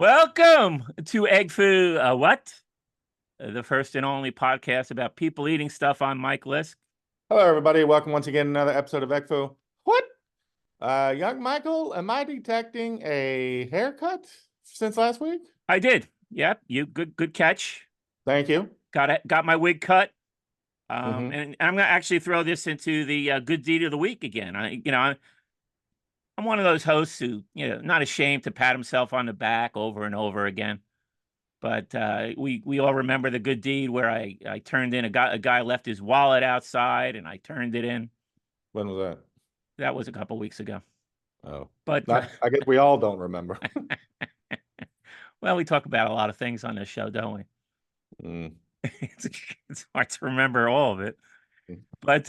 Welcome to Egg Foo. What? The first and only podcast about people eating stuff. I'm Mike Lisk. Hello, everybody. Welcome once again to another episode of Ekfu. What? Young Michael, am I detecting a haircut since last week? I did. Yep. You good catch. Thank you. Got my wig cut. Mhm. And I'm gonna actually throw this into the good deed of the week again. I'm one of those hosts who not ashamed to pat himself on the back over and over again. But we all remember the good deed where I turned in a guy left his wallet outside and I turned it in. When was that? That was a couple weeks ago. Oh, But I guess we all don't remember. well, we talk about a lot of things on this show, don't we? Mm. It's hard to remember all of it. Mm. But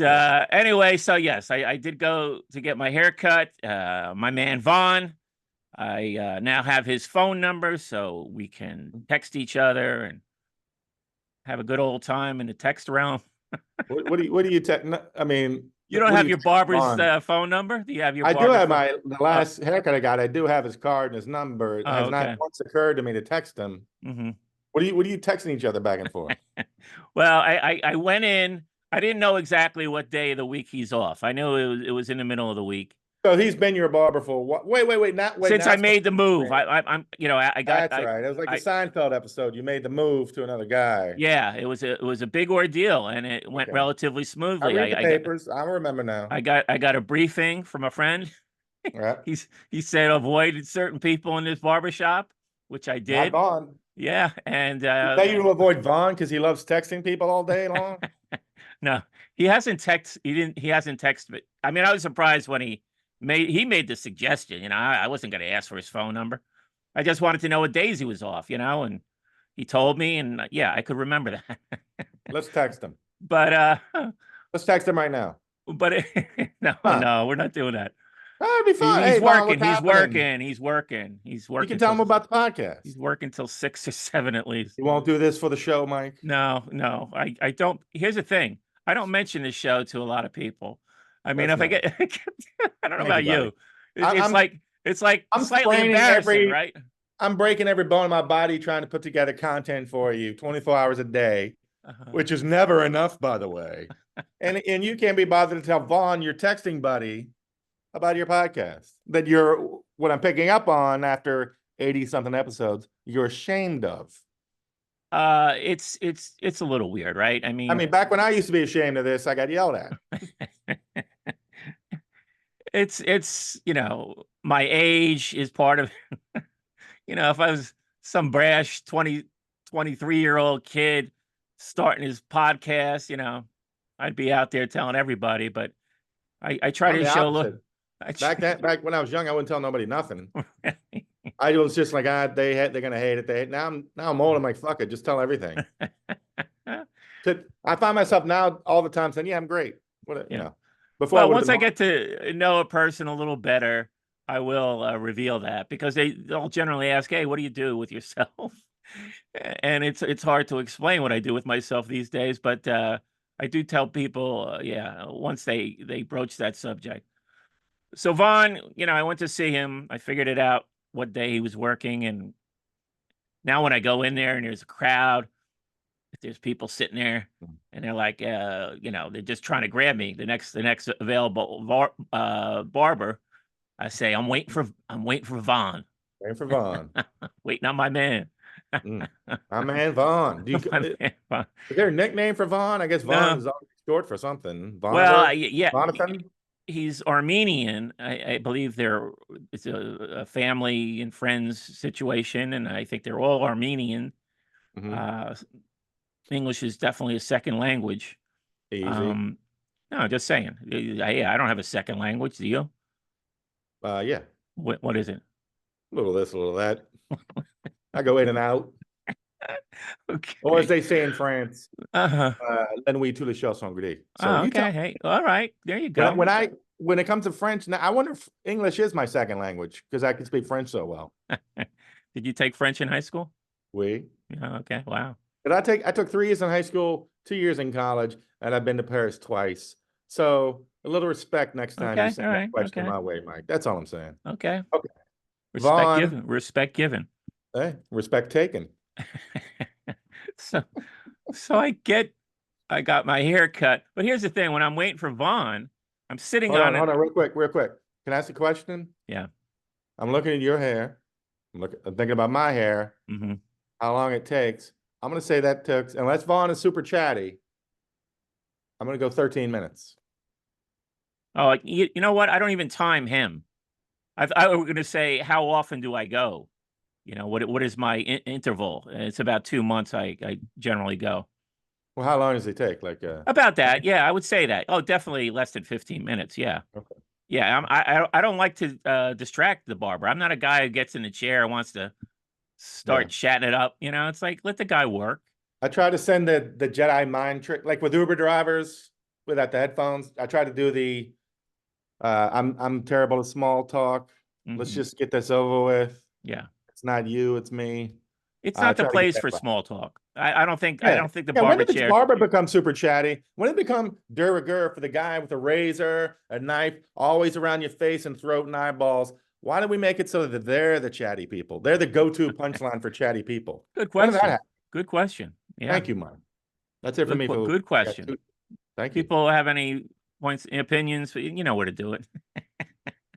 anyway, so yes, I did go to get my hair cut. My man Vaughn, I now have his phone number so we can text each other and have a good old time in the text realm. What do you text? I mean, You don't what do have you your text barber's on? phone number? Do you have your I do barber's have phone? the last haircut I got. I do have his card and his number. It Oh, has not okay. once occurred to me to text him. Hmm. What are you texting each other back and forth? Well, I went in. I didn't know exactly what day of the week he's off. I knew it was in the middle of the week. So he's been your barber for what? Wait, not wait. Since Now I it's made the move, I got That's right. It was like the I Seinfeld episode. You made the move to another guy. yeah, it was a big ordeal and it went Okay. relatively I smoothly. read the papers. I remember now. I got a briefing from a friend. Yeah. He said avoid certain people in this barbershop, which I Not did. Vaughn. Yeah, and You say you avoid Vaughn because he loves texting people all day long. no, he hasn't text. He hasn't texted. I mean, I was surprised when he made the suggestion. I wasn't going to ask for his phone number. I just wanted to know what days he was off. And he told me, and yeah, I could remember that. Let's text him. But Let's text him right now. but no, Huh. no, we're not doing that. That'd be fun. He's Hey, Vaughn, working. what's He's happening? working. He's working. He's You working. can tell him about the podcast. He's working till 6 or 7 at least. You won't do this for the show, Mike? No, no. I don't. Here's the thing. I don't mention this show to a lot of people. I mean, That's if I nice. get, I don't know Thank about you, buddy. you. It's like I'm slightly spraining embarrassing, right? I'm breaking every bone in my body trying to put together content for you 24 hours a day, Uh-huh. which is never enough, by the way. And you can't be bothered to tell Vaughn, your texting buddy, about your podcast that what I'm picking up on after 80 something episodes, you're ashamed of. It's a little weird, right? I mean, Back when I used to be ashamed of this, I got yelled at. it's my age is part of if I was some brash 23-year-old kid starting his podcast, I'd be out there telling everybody, but I try I'm to the show a little. opposite. Back when I was young, I wouldn't tell nobody nothing. I was just like, they're gonna hate it. Now I'm old. I'm like, fuck it, just tell everything. I find myself now all the time saying, yeah, I'm great. Before Well, once I get to know a person a little better, I will reveal that because they'll generally ask, "Hey, what do you do with yourself?" And it's hard to explain what I do with myself these days, but I do tell people, yeah, once they broach that subject. So Vaughn, I went to see him. I figured it out what day he was working, and now when I go in there and there's a crowd, if there's people sitting there and they're like, they're just trying to grab me, the next available barber, I say, I'm waiting for Vaughn. Waiting for Vaughn. Waiting on my man. My man Vaughn. Is there a nickname for Vaughn? I guess Vaughn is short for something. Well, yeah. Vonathan? He's Armenian. I believe it's a family and friends situation, and I think they're all Armenian. Mm-hmm. English is definitely a second language. Easy. No, just saying. I don't have a second language. Do you? Yeah. What is it? A little this, a little that. I go in and out. Okay. Or as they say in France, uh-huh. Then we to the show sangre. So okay. Hey, all right. There you go. When it comes to French, now I wonder if English is my second language because I can speak French so well. Did you take French in high school? Oui. Yeah, okay. Wow. But I took 3 years in high school, 2 years in college, and I've been to Paris twice. So a little respect next time you send that question my way, Mike. That's all I'm saying. Okay. Okay. Respect given. Hey, respect taken. So, so I got my hair cut. But here's the thing: when I'm waiting for Vaughn, I'm sitting on it. Hold on, real quick, real quick. Can I ask a question? Yeah. I'm looking at your hair. I'm thinking about my hair, Hmm. how long it takes. I'm gonna say that took, unless Vaughn is super chatty, I'm gonna go 13 minutes. Oh, like, you know what? I don't even time him. I was going to say, how often do I go? What is my interval? It's about 2 months. I generally go Well, how long does it take? Like, about that. Yeah, I would say that. Oh, definitely less than 15 minutes. Yeah. okay. Yeah. I don't like to distract the barber. I'm not a guy who gets in the chair and wants to Yeah. start chatting it up. It's like, let the guy work. I try to send the Jedi mind trick, like with Uber drivers without the headphones. I try to do the I'm terrible at small talk. Let's Hmm. just get this over with. Yeah. It's not you, it's me. It's I not the try to get place that for right. small talk. I Yeah. don't think the Yeah. When barber did the chair. barber become super chatty? When did it become de rigueur for the guy with a razor, a knife, always around your face and throat and eyeballs? Why did we make it so that they're the chatty people? They're the go-to punchline for chatty people. Good When did that question. happen? Good question. Yeah. Thank you, Mike. That's it for me, folks. Good question. Thank you. People have any points, opinions? You know where to do it.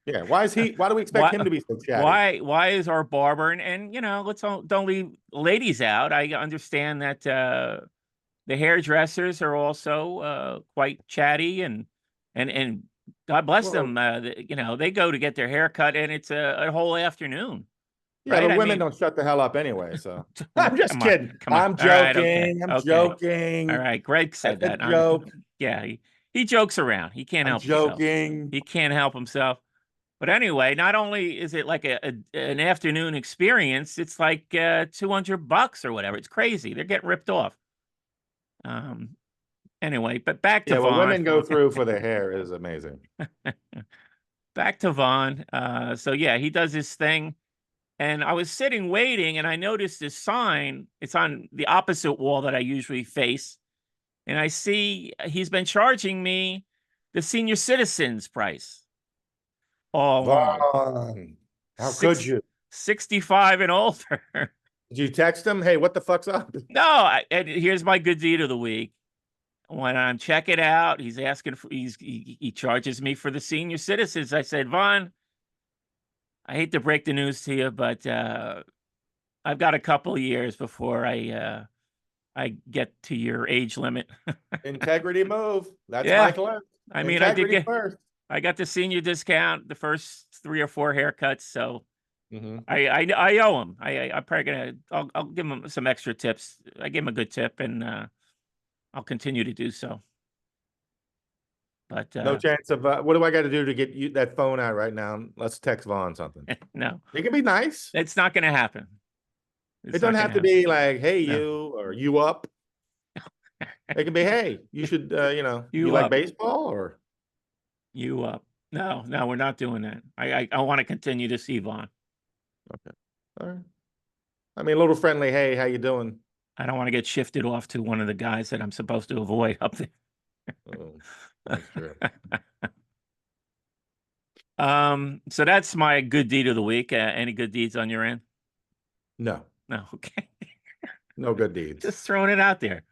Yeah. Why do we expect Why? him to be so chatty? Why is our barber and let's don't leave ladies out. I understand that the hairdressers are also quite chatty and God bless Well, them. They go to get their hair cut and it's a whole afternoon, yeah, right? but I women mean, don't shut the hell up anyway. So I'm just come on, kidding. come on. I'm All right, okay, joking. I'm okay, all joking. right. Greg said That's a that. joke. Yeah, he jokes around. He can't I'm help himself. joking. He can't help himself. But anyway, not only is it like an afternoon experience, it's like $200 or whatever. It's crazy. They're getting ripped off. Um, anyway, but back to Yeah, what Vaughn. women go through for their hair is amazing. Back to Vaughn. So yeah, he does his thing. And I was sitting waiting and I noticed this sign. It's on the opposite wall that I usually face. And I see he's been charging me the senior citizens price all along. Vaughn, how could Six, you? 65 and older. Did you text him? Hey, what the fuck's up? No, and here's my good deed of the week. When I'm checking out, he's asking for he charges me for the senior citizens. I said, Vaughn, I hate to break the news to you, but I've got a couple of years before I get to your age limit. Integrity move. That's Yeah, Michael. I mean, Integrity first. I got the senior discount the first 3 or 4 haircuts, so Hmm. I owe him. I'm probably I'll give him some extra tips. I give him a good tip, and I'll continue to do so. But No chance of what do I got to do to get you that phone out right now? Let's text Vaughn something. no, It can be nice. it's not going to happen. It It's doesn't not going have to to happen. be like, hey, No, you or you up. It can be, hey, you should, you you like up, baseball or you up. No, no, we're not doing that. I want to continue to see Vaughn. okay. All right. I mean, a little friendly. Hey, how you doing? I don't want to get shifted off to one of the guys that I'm supposed to avoid up there. Oh, that's true. So that's my good deed of the week. Any good deeds on your end? No, No, okay. no good deeds. Just throwing it out there.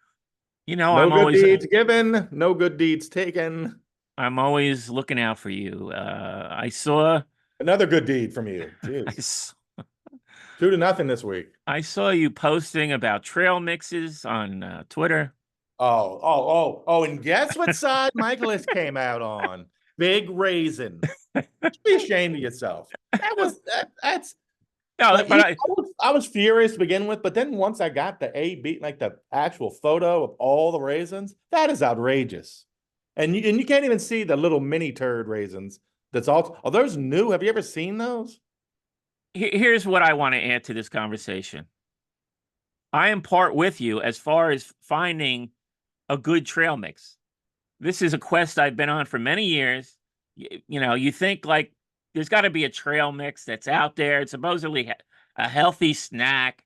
No good deeds given. No good deeds taken. I'm always looking out for you. I saw, Another good deed from you. I, Jeez. s- 2-0 this week. I saw you posting about trail mixes on Twitter. And guess what side Michaelis came out on? Big raisin. Be ashamed of yourself. That's No, like but I was furious to begin with, but then once I got the A B like the actual photo of all the raisins, that is outrageous. And you can't even see the little mini turd raisins. That's all. Are those new? Have you ever seen those? here's what I want to add to this conversation. I am part with you as far as finding a good trail mix. This is a quest I've been on for many years. You think like there's got to be a trail mix that's out there. It's supposedly a healthy snack.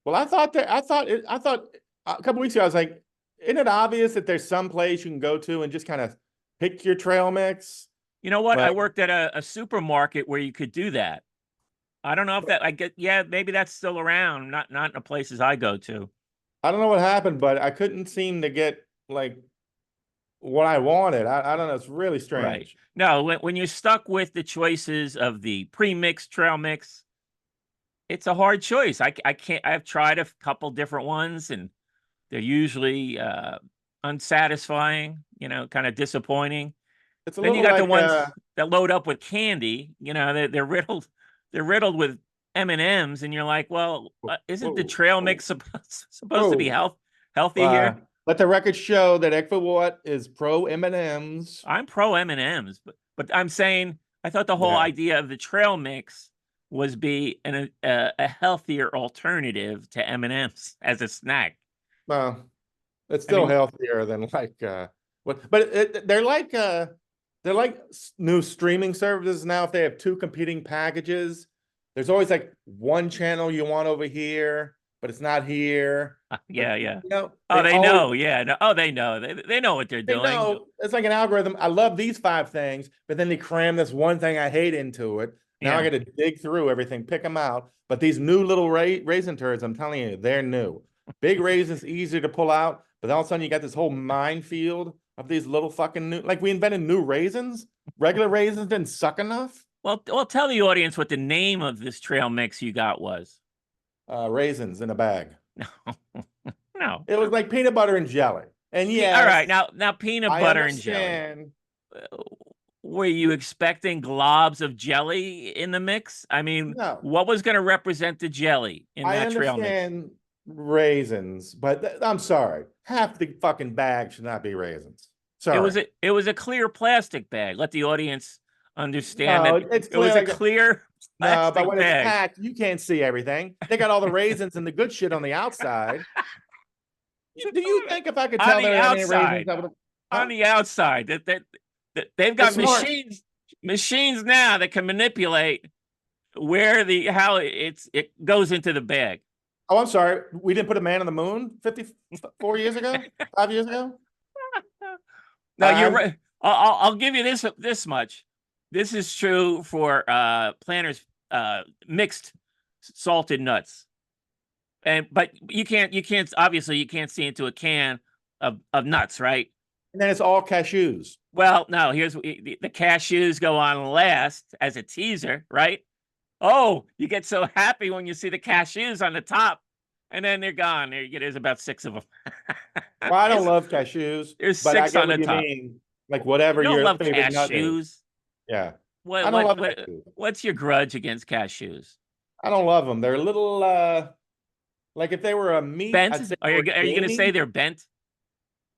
Well, I thought a couple weeks ago, I was like, isn't it obvious that there's some place you can go to and just kind of pick your trail mix? You know what? I Like, worked at a supermarket where you could do that. I don't know if that I get. Yeah, maybe that's still around. Not in the places I go to. I don't know what happened, but I couldn't seem to get like what I wanted. I don't know. It's really Right. strange. No, when you're stuck with the choices of the pre-mix trail mix, it's a hard choice. I can't. I've tried a couple different ones, and they're usually unsatisfying. Kind of disappointing. It's a Then you little got the like ones that load up with candy. They're riddled with M&Ms, and you're like, well, isn't the whoa, trail whoa, mix supposed to be whoa. healthy here? Let the record show that Ekfawat is pro M&Ms. I'm pro M&Ms, but I'm saying I thought the whole Yeah. idea of the trail mix was be a healthier alternative to M&Ms as a snack. Well, it's I still mean, healthier than like what, but they're like new streaming services now. If they have two competing packages, there's always like one channel you want over here, but it's not here. But yeah, yeah. Oh, they they always know. Yeah. No, oh, they know. They know what they're they doing. know it's like an algorithm. I love these five things, but then they cram this one thing I hate into it. Now I Yeah. got to dig through everything, pick them out. But these new little raisin turds, I'm telling you, they're new. Big raisins easier to pull out, but all of a sudden you got this whole minefield of these little fucking new. Like we invented new raisins. Regular raisins didn't suck enough. Well, tell the audience what the name of this trail mix you got was. Raisins in a bag. No, no. It was like peanut butter and jelly. And All right, yes, now peanut I butter and jelly. understand. Uh, Were you expecting globs of jelly in the mix? I mean, No, what was going to represent the jelly in I that trail mix? understand raisins, but I'm sorry. Half the fucking bag should not be raisins. Sorry. It was a clear plastic bag. Let the audience understand No, that it's it was clear a like clear no, but plastic when it's bag packed, you can't see everything. They got all the raisins and the good shit on the outside. Do you think if I could on tell the there that many raisins, outside. I would have? On Huh? the outside, that they've It's got smart. machines now that can manipulate where the how it goes into the bag. Oh, I'm sorry. We didn't put a man on the moon 54 years ago, 5 years ago. No, you're I right. I'll give you this much. This is true for Planters mixed salted nuts. But you can't obviously you can't see into a can of nuts, right? and then it's all cashews. Well, no, here's the cashews go on last as a teaser, right? Oh, you get so happy when you see the cashews on the top, and then they're gone. There's about six of them. Well, I don't there's, love cashews, there's but I six get on what the you top. mean. Like You whatever don't your love favorite nut is. cashews. Yeah. I What don't what love what cashews. what's your grudge against cashews? I don't love them. They're a little like if they were a meat, Bent? I'd say Are more you going to say gamey. they're bent?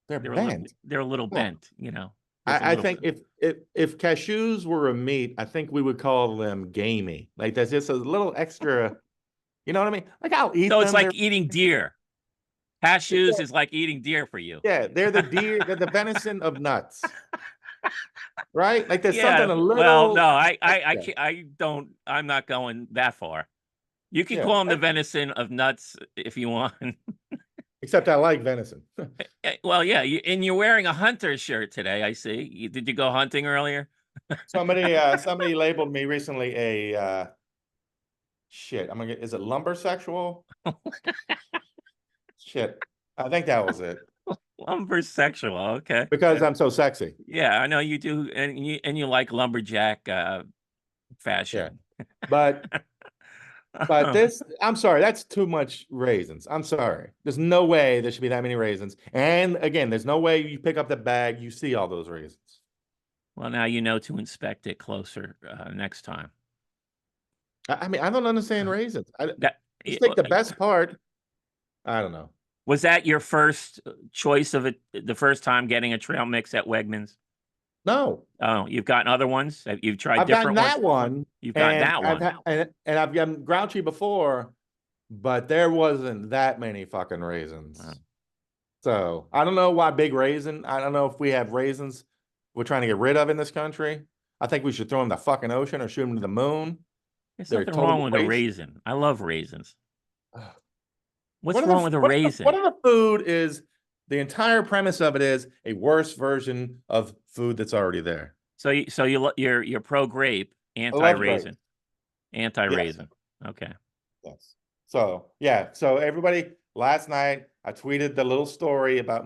They're bent. They're a little No. bent. Just a I little think bit. if cashews were a meat, I think we would call them gamey. Like that's just a little extra, you know what I mean? Like I'll eat So it's them. They're like eating deer. Cashews is like eating deer for you. yeah, they're the deer, they're the venison of nuts, right? Like there's something Yeah. a Well, no, little I extra. can't, I don't. I'm not going that far. You can Yeah, call them the venison of nuts if you want. except I like venison. Well, yeah, and you're wearing a hunter shirt today. I see. Did you go hunting earlier? Somebody labeled me recently a shit. I'm gonna get, is it lumber sexual? Shit. I think that was it. Lumber sexual. Okay. Because I'm so sexy. Yeah, I know you do, and you like lumberjack Yeah. fashion. But this, I'm sorry, that's too much raisins. I'm sorry. There's no way there should be that many raisins. And again, there's no way you pick up the bag, you see all those raisins. Well, now you know to inspect it closer next time. I mean, I don't understand raisins. That Just take the best part. I don't know. was that your first choice of it? The first time getting a trail mix at Wegmans? No, Oh, you've gotten other ones. You've tried I've gotten different ones. that one, You've gotten and that I've one. had and I've gotten grouchy before, but there wasn't that many fucking raisins. Oh. So I don't know why big raisin. I don't know if we have raisins we're trying to get rid of in this country. I think we should throw them in the fucking ocean or shoot them to the moon. There's They're nothing wrong total with a waste. raisin. I love raisins. What's What wrong with a raisin? what other food is the entire premise of it is a worse version of food that's already there? So you're pro grape, I anti love grapes. raisin, anti Yes. raisin. Okay. Yes. So yeah. So everybody, last night I tweeted the little story about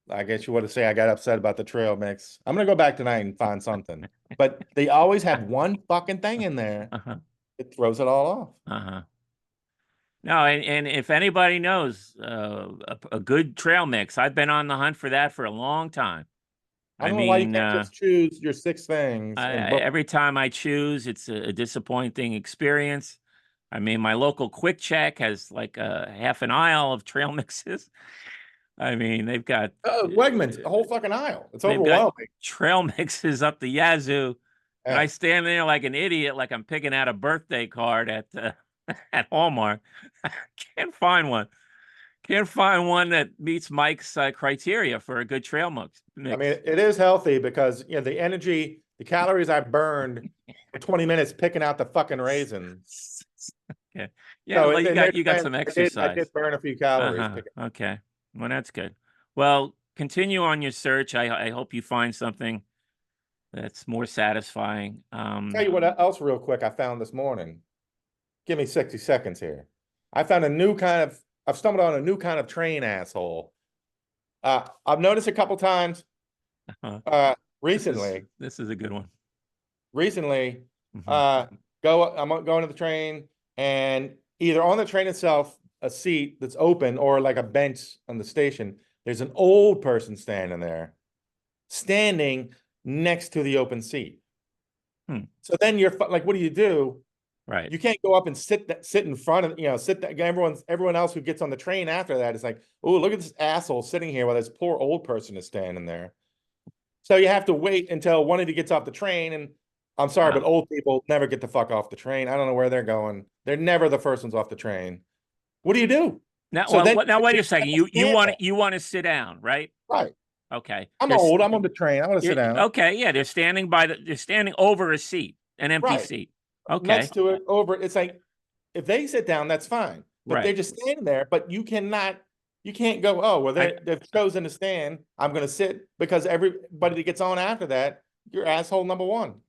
I guess you want to say I got upset about the trail mix. I'm gonna go back tonight and find something. But they always have one fucking thing in there Uh-huh. that throws it all off. Uh-huh. No, and if anybody knows a good trail mix, I've been on the hunt for that for a long time. I I don't know why you mean, can't just choose your six things and book. every time I choose, it's a disappointing experience. I mean, my local Quick Check has like a half an aisle of trail mixes. I mean, Wegmans, a whole fucking aisle. It's they've got overwhelming. trail mixes up the yazoo, and I Yeah. stand there like an idiot, like I'm picking out a birthday card at at Hallmark. Can't find one. Can't find one that meets Mike's criteria for a good trail mix. I mean, it is healthy because the energy, the calories I burned for 20 minutes picking out the fucking raisins. Yeah, yeah. So Well, in their you got defense, some I exercise. did burn a few calories Uh-huh. picking. Okay. Well, that's good. Well, continue on your search. I hope you find something that's more satisfying. Tell you what else real quick I found this morning. Give me 60 seconds here. I found I've stumbled on a new kind of train asshole. I've noticed a couple times uh, recently, this is a good one. recently, Mhm. I'm going to the train and either on the train itself, a seat that's open or like a bench on the station, there's an old person standing next to the open seat. Hmm. So then you're like, what do you do? Right. You can't go up and sit in front of, sit that everyone else who gets on the train after that is like, oh, look at this asshole sitting here while this poor old person is standing there. So you have to wait until one of you gets off the train. And I'm sorry, but Wow. old people never get the fuck off the train. I don't know where they're going. They're never the first ones off the train. What do you do? Now, So then now wait you a second. have to stand there. You want to sit down, right? Right. Okay. I'm old. I'm on the train. I want to sit down. Okay. Yeah, they're standing over a seat, an empty Right. seat. Okay. Next to it, over. It's like if they sit down, that's fine. But they're Right. just standing there. But you can't go, oh, well, I they've chosen to stand. I'm going to sit because everybody that gets on after that, you're asshole number one.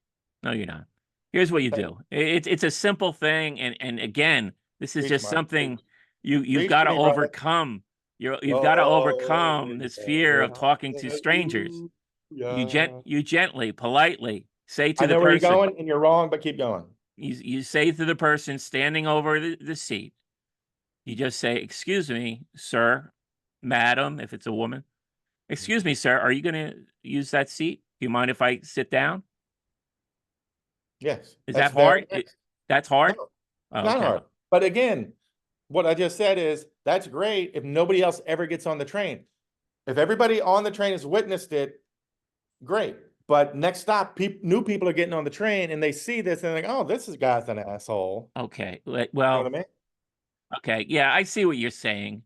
No, you're not. Here's what you do. It's a simple thing, and again, this is Preach, just Mike. something you've Preach got to to me, brother. overcome. You've got to Oh, overcome this fear of talking to strangers. hallelujah. You gently, politely say to I the know where you're person, going, and you're wrong, but keep going. you say to the person standing over the seat, you just say, "Excuse me, sir, madam," if it's a woman. "Excuse me, sir, are you going to use that seat? Do you mind if I sit down?" Yes, Is that's that very hard? nice. That's No, hard? it's Oh, not okay. hard. But again, what I just said is that's great if nobody else ever gets on the train. If everybody on the train has witnessed it, great. But next stop, new people are getting on the train and they see this and they're like, oh, this guy's an asshole. Okay. You know what I Well, mean? okay. Yeah, I see what you're saying.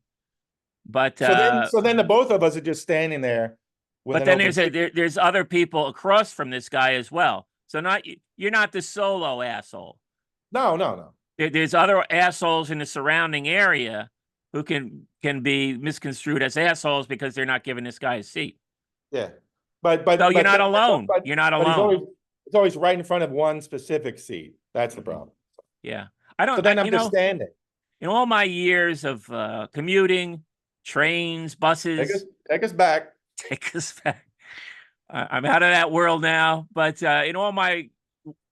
But So then the both of us are just standing there with an then open seat. there's other people across from this guy as well. So you're not the solo asshole. No, no, no. There's other assholes in the surrounding area who can be misconstrued as assholes because they're not giving this guy a seat. Yeah. But So but you're but not but alone. but, You're not but alone. it's always right in front of one specific seat. That's the Mhm. problem. Yeah. I So don't then I'm just standing. in all my years of commuting, trains, buses, Take us back. take us back. I'm out of that world now, but in all my,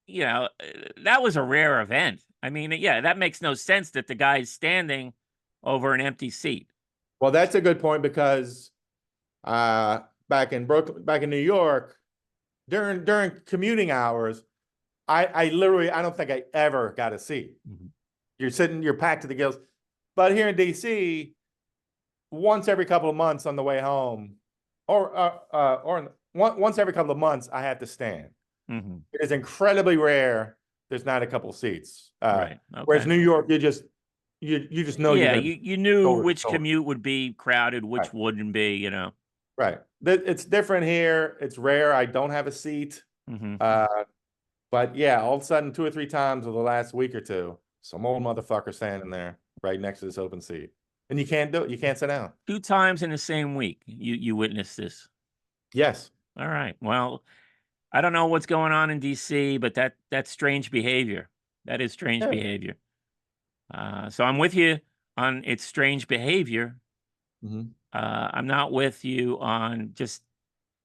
that was a rare event. I mean, yeah, that makes no sense that the guy's standing over an empty seat. Well, that's a good point because back in Brooklyn, back in New York, during commuting hours, I literally I don't think I ever got a seat. Mhm. You're packed to the gills. But here in DC, once every couple of months on the way home, or once every couple of months, I have to stand. Mhm. It is incredibly rare. There's not a couple seats. Right. Whereas Okay. New York, you just know you're Yeah, going to be you knew shoulder to which shoulder. commute would be crowded, Right. which wouldn't be. Right. It's different here. It's rare. I don't have a seat. Hmm. Uh, but yeah, all of a sudden, 2 or 3 times over the last week or two, some old motherfucker standing there right next to this open seat. And you can't do it. You can't sit down. 2 times in the same week, you witnessed this. Yes. All right. Well, I don't know what's going on in DC, but that's strange behavior. That is strange Yeah. behavior. So I'm with you on it's strange behavior. Mhm. I'm not with you on just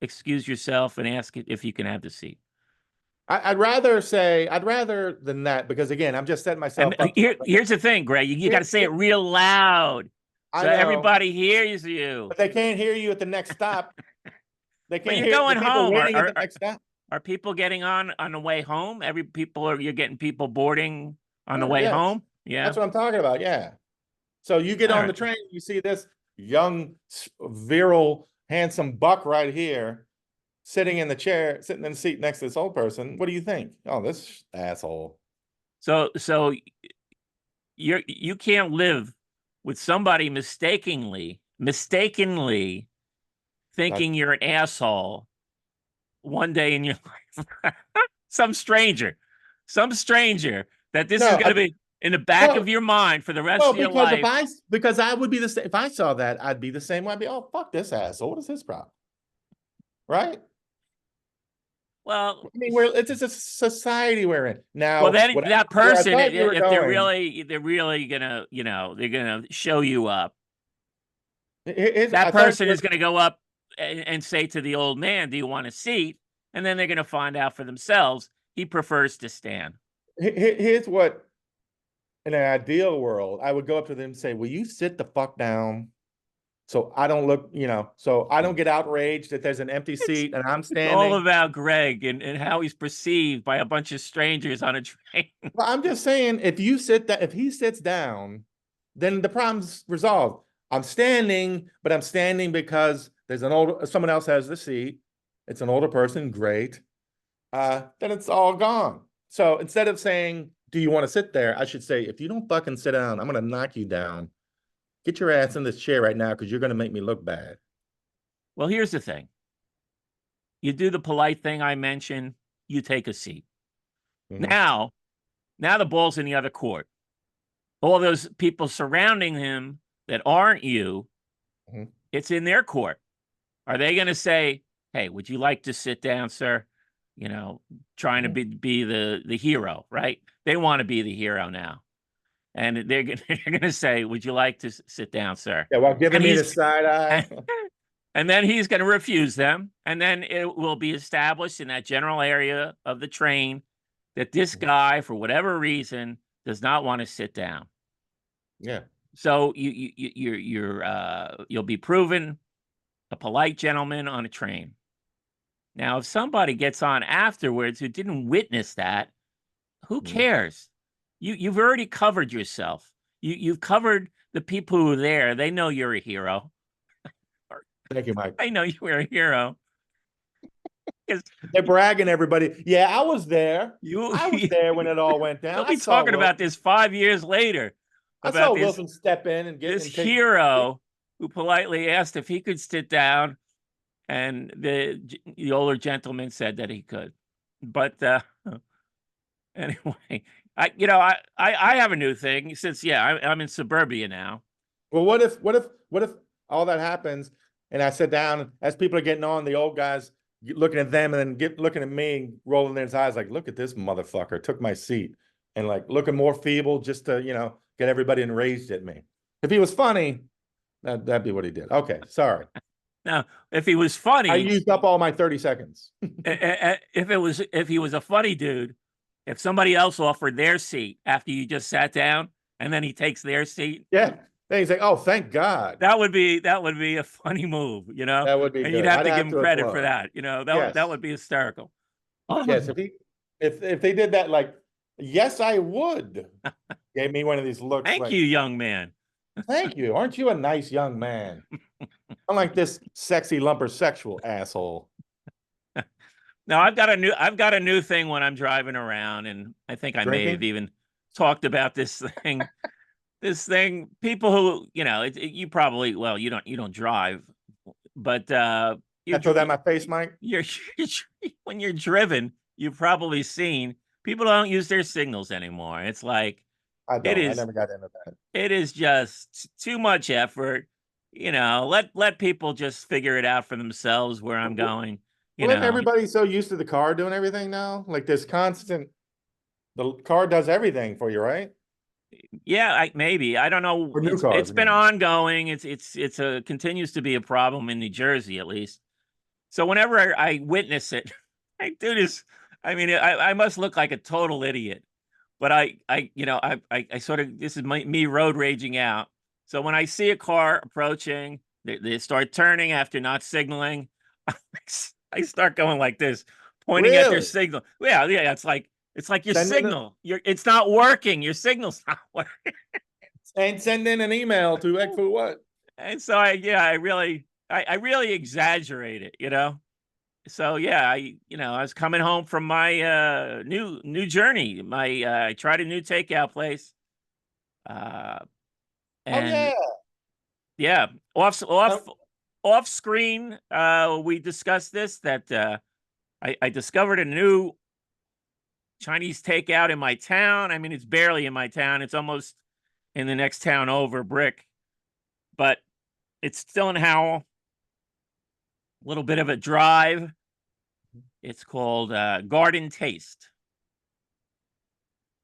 excuse yourself and ask if you can have the seat. I'd rather say, I'd rather than that, because again, I'm just setting And myself up. here's the thing, Greg. You got Here- to say it here- real loud I so know, everybody hears you. but they can't hear you at the next stop. They But can't you're hear the going people home. waiting at the next stop. Are people getting on the way home? You're getting people boarding on the Sure, way yes. home? Yeah. That's what I'm talking about. Yeah. So you get All on the right. train, you see this young, virile, handsome buck right here, sitting in the chair, sitting in the seat next to this old person. What do you think? Oh, this asshole. So you can't live with somebody mistakenly That thinking you're an asshole one day in your life. Some stranger that this is no, going to be in the back of well, your mind for the rest well, of your because life. because I would be the same. If I saw that, I'd be the same way. I'd be, oh, fuck this asshole. What is his problem? Right? Well, I mean, it's just a society we're in well, now. then that Where I person, thought you were if going, they're really gonna, they're gonna show you up. I That thought person you is going to go up and say to the old man, "Do you want a seat?" And then they're going to find out for themselves he prefers to stand. here's what, in an ideal world, I would go up to them and say, will you sit the fuck down? So I don't look, so I don't get outraged that there's an empty It's seat and I'm it's all standing. about Greg and how he's perceived by a bunch of strangers on a train. Well, I'm just saying, if he sits down, then the problem's resolved. I'm standing, but I'm standing because someone else has the seat. It's an older person, great. Then it's all gone. So instead of saying, do you want to sit there? I should say, if you don't fucking sit down, I'm going to knock you down. Get your ass in this chair right now because you're going to make me look bad. Well, here's the thing. You do the polite thing I mentioned, you take a seat. Mhm. Now the ball's in the other court. All those people surrounding him that aren't you, Mhm. it's in their court. Are they going to say, "Hey, would you like to sit down, sir?" Trying to Mhm. be the hero, right? They want to be the hero now, and they're going to say, "Would you like to sit down, sir?" Yeah, while giving And me the he's side eye. and, and then he's going to refuse them, and then it will be established in that general area of the train that this guy, for whatever reason, does not want to sit down. Yeah. So you'll be proven a polite gentleman on a train. Now, if somebody gets on afterwards who didn't witness that, who Mhm. cares? You've already covered yourself. You've covered the people who are there. They know you're a hero. Or Thank you, Mike. I know you were a hero because They're bragging everybody. Yeah, I was there. you I was there when it all went down. you'll be talking about this 5 years later I saw about this Wilson step in and get this and take. hero who politely asked if he could sit down, and the older gentleman said that he could. But anyway, I have a new thing since I'm in suburbia now. Well, what if all that happens and I sit down as people are getting on, the old guys looking at them and then looking at me, rolling their eyes like, look at this motherfucker, took my seat, and like looking more feeble just to, get everybody enraged at me. If he was funny, that'd be what he did. Okay, sorry. Now, if he was I funny, used up all my 30 seconds. if he was a funny dude, if somebody else offered their seat after you just sat down and then he takes their seat, Yeah. Then he's like, oh, thank God. that would be a funny move, That would be and you'd good. have I'd to give add him to a credit for club. that. That Yes. would be hysterical. Yes. If they did that, like, yes, I would. Gave me one of these looks Thank like, you, young man. thank you. Aren't you a nice young man? Unlike this sexy lumper sexual asshole. Now I've got a new thing when I'm driving around, and I think I may have Drinking. even talked about this thing. This thing, people who you probably you don't drive, but I throw that in my face, Mike. you're when you're driven, you've probably seen people don't use their signals anymore. It's like I it don't. I is never got into that. it is just too much effort. Let people just figure it out for themselves where I'm going. You Well, isn't know, everybody so used to the car doing everything now? Like this constant. The car does everything for you, right? Yeah, maybe. I don't know. For new It's cars, I been mean. ongoing. It's a continues to be a problem in New Jersey, at least. So whenever I witness it, I do this. I mean, I must look like a total idiot, but I sort of, this is me road raging out. So when I see a car approaching, they start turning after not signaling. I start going like this, pointing at their Really? signal. Yeah, yeah. It's like your Send in a, signal. It's not working. Your signal's not working. and send in an email to Egfu what? And so I really exaggerate it. So yeah, I was coming home from my new journey. I tried a new takeout place. Uh Oh and yeah. yeah, off Uh, off off screen, we discussed this, that I discovered a new Chinese takeout in my town. I mean, it's barely in my town. It's almost in the next town over, Brick, but it's still in Howell. A little bit of a drive. It's called Garden Taste.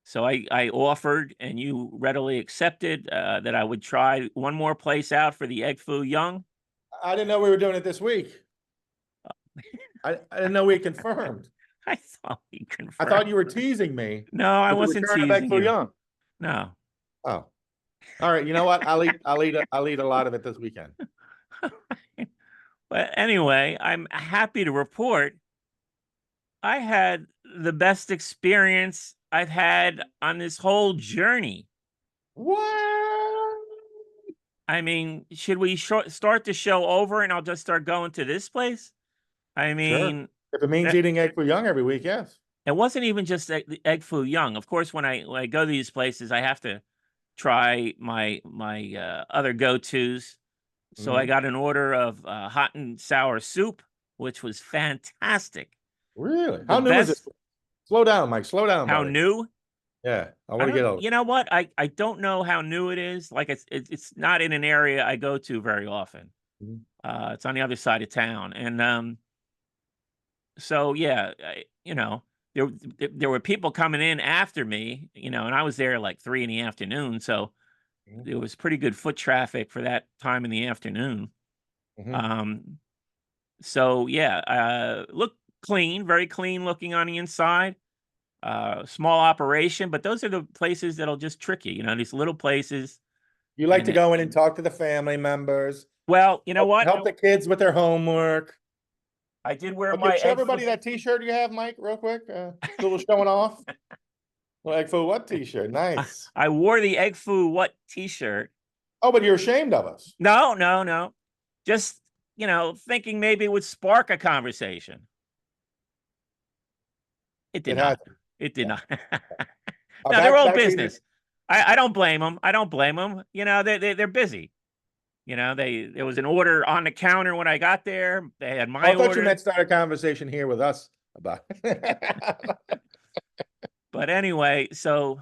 So I offered, and you readily accepted, that I would try one more place out for the Egg Foo Young. I didn't know we were doing it this week. I didn't know we had confirmed. I thought we I thought confirmed. you were teasing me No, I with the wasn't return of teasing Egfu you. Young. No. Oh, all right. You know what? I'll eat a lot of it this weekend. But anyway, I'm happy to report I had the best experience I've had on this whole journey. What? I mean, should we start the show over and I'll just start going to this place? I Sure. mean, If it means that, eating Egfu Young every week, yes. it wasn't even just the Egg Foo Young. Of course, when I go to these places, I have to try my other go tos. So I Mhm. got an order of hot and sour soup, which was fantastic. Really? The How new is it? best. Slow down, Mike. Slow down, How buddy. new? Yeah, I I want to get don't. over. You know what? I don't know how new it is. Like it's not in an area I go to very often. Mhm. It's on the other side of town, and so yeah, there there were people coming in after me, and I was there like 3 in the afternoon, so Mhm. there was pretty good foot traffic for that time in the afternoon. Mhm. Um, so yeah, look clean, very clean looking on the inside. Small operation, but those are the places that'll just trick you. These little places, You like and to go in and talk to the family members, well, you know help, what? help the kids with their homework. I did wear Okay, my show egg everybody food. that T-shirt you have, Mike, real quick. Little showing off. Like for what T-shirt? Nice. I wore the egg foo what T-shirt. Oh, but you're ashamed of us. No, no, no. Just thinking maybe it would spark a conversation. It did It not. has. It did Yeah. not. No, they're all Back to you. business. I don't blame them. I don't blame them. They're busy. There was an order on the counter when I got there. They had Oh, my I thought you order. meant start a conversation here with us about it. But anyway, so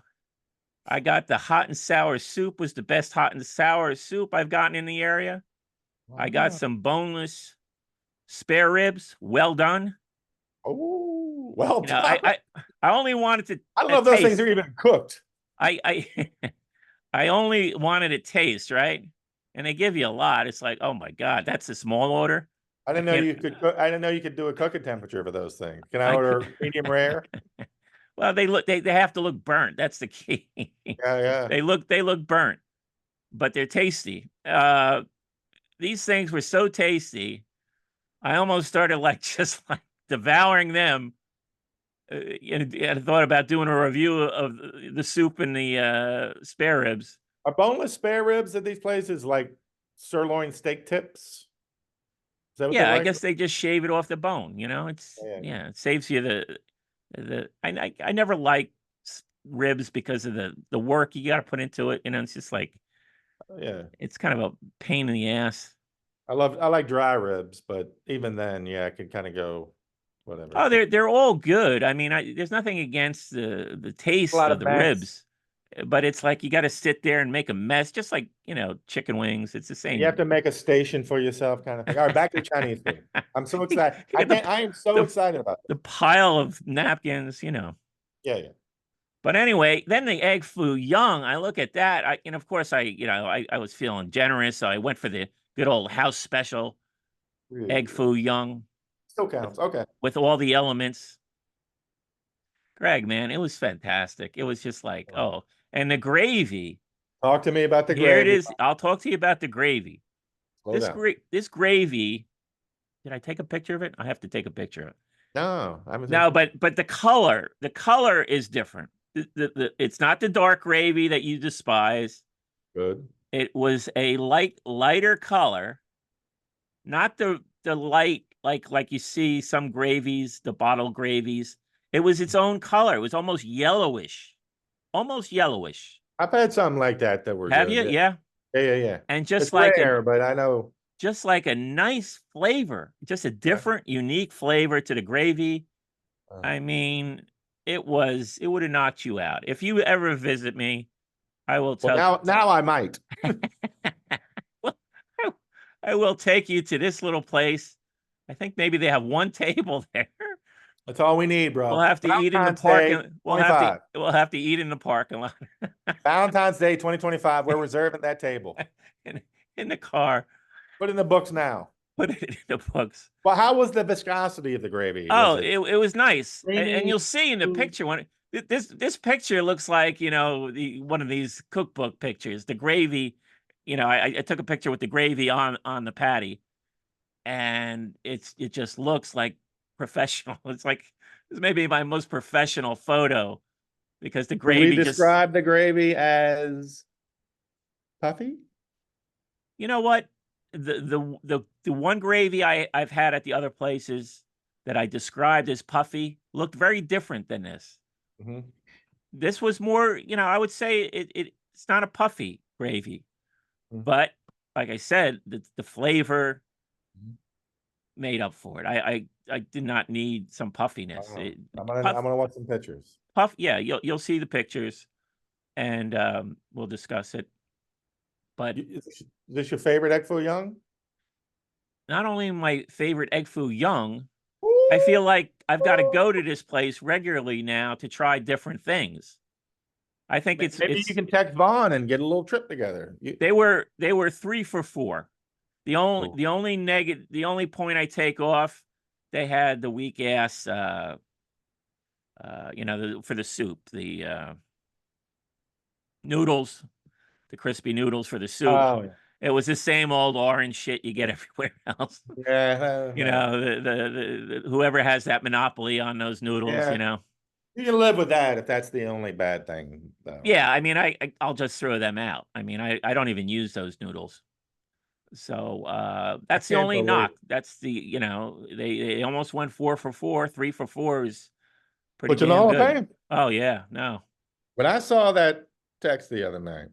I got the hot and sour soup, was the best hot and sour soup I've gotten in the area. I got Wow. some boneless spare ribs, well done. Oh, well You know, done. I only wanted to I don't a know if those things taste. are even cooked. I I only wanted a taste, right? And they give you a lot. It's like, oh my God, that's a small order. I I didn't know can't. you could cook. I didn't know you could do a cooking temperature for those things. Can I I could. order medium rare? Well, they have to look burnt. That's the key. Yeah, yeah. They look burnt, but they're tasty. These things were so tasty. I almost started like just like devouring them. And thought about doing a review of the soup and the spare ribs. Are boneless spare ribs at these places like sirloin steak tips? Is that what they're Yeah, I like? guess they just shave it off the bone. Yeah. It saves you the. I never like ribs because of the work you got to put into it. It's just like Yeah. it's kind of a pain in the ass. I like dry ribs, but even then, yeah, I can kind of go whatever. Oh, It's they're all good. I mean, there's nothing against the a taste lot of of the mess. ribs, but it's like you got to sit there and make a mess, just like chicken wings. It's the And you have same. to make a station for yourself, kind of thing. All right, back to the Chinese food. I'm so You excited. got I am so the excited about this. the pile of napkins. Yeah, yeah. But anyway, then the egg foo young. I look at that. And of course, I was feeling generous, so I went for the good old house special egg Yeah. foo young Still with counts. Okay. all the elements. Greg, man, it was fantastic. It was just like, oh, and the gravy. Talk to me about the Here it gravy. is. I'll talk to you about the gravy. Slow down. This gravy. Did I take a picture of it? I have to take a picture of it. No, I haven't seen No, pictures. but the color is different. It's not the dark gravy that you despise. Good. It was a lighter color, not the light like you see some gravies, the bottle gravies. It was its own color. It was almost yellowish, almost yellowish. I've had something like that were Have good. you? Yeah. Yeah. Yeah. And It's rare, but I know. just like a nice flavor, just a Yeah. different, unique flavor to the gravy. Uh, I mean, it would have knocked you out. If you ever visit me, I will well, tell now I might. well, I will take you to this little place. I think maybe they have one table there. That's all we need, We'll bro. have to eat in the Valentine's Day parking. 25. We'll have to eat in the parking lot Valentine's Day 2025. We're reserving that table. in, in the car. Put in the books now. Put it in the books. Well, how was the viscosity of the gravy? Was Oh, it it was nice, and creamy? you'll see in the picture when this picture looks like one of these cookbook pictures. The gravy, I took a picture with the gravy on the patty, and it just looks like professional. It's maybe my most professional photo because the Would we gravy just, describe the gravy as puffy? you know what, the one gravy I've had at the other places that I described as puffy looked very different than this. Mm-hmm. This was more, I would say it's not a puffy gravy, Mm-hmm. but like I said, the flavor made up for it. I did not need some puffiness. I'm gonna watch some pictures. Puff, yeah, you'll see the pictures, and we'll discuss it. But Is this your favorite egg foo young? not only my favorite egg foo young, I feel like I've got to go to this place regularly now to try different things. I think Maybe you can text Vaughn and get a little trip together. they were 3 for 4. The Cool. only point I take off, they had the weak ass for the soup, the noodles, the crispy noodles for the soup. Oh, yeah. It was the same old orange shit you get everywhere else. Yeah, Whoever has that monopoly on those noodles, yeah. You can live with that if that's the only bad thing, though. Yeah, I mean, I'll just throw them out. I mean, I don't even use those noodles. So that's the Can't only believe knock. That's they almost went 4 for 4. 3 for 4 is pretty Put you in the damn Hall of good. Fame. Oh yeah, no. When I saw that text the other night,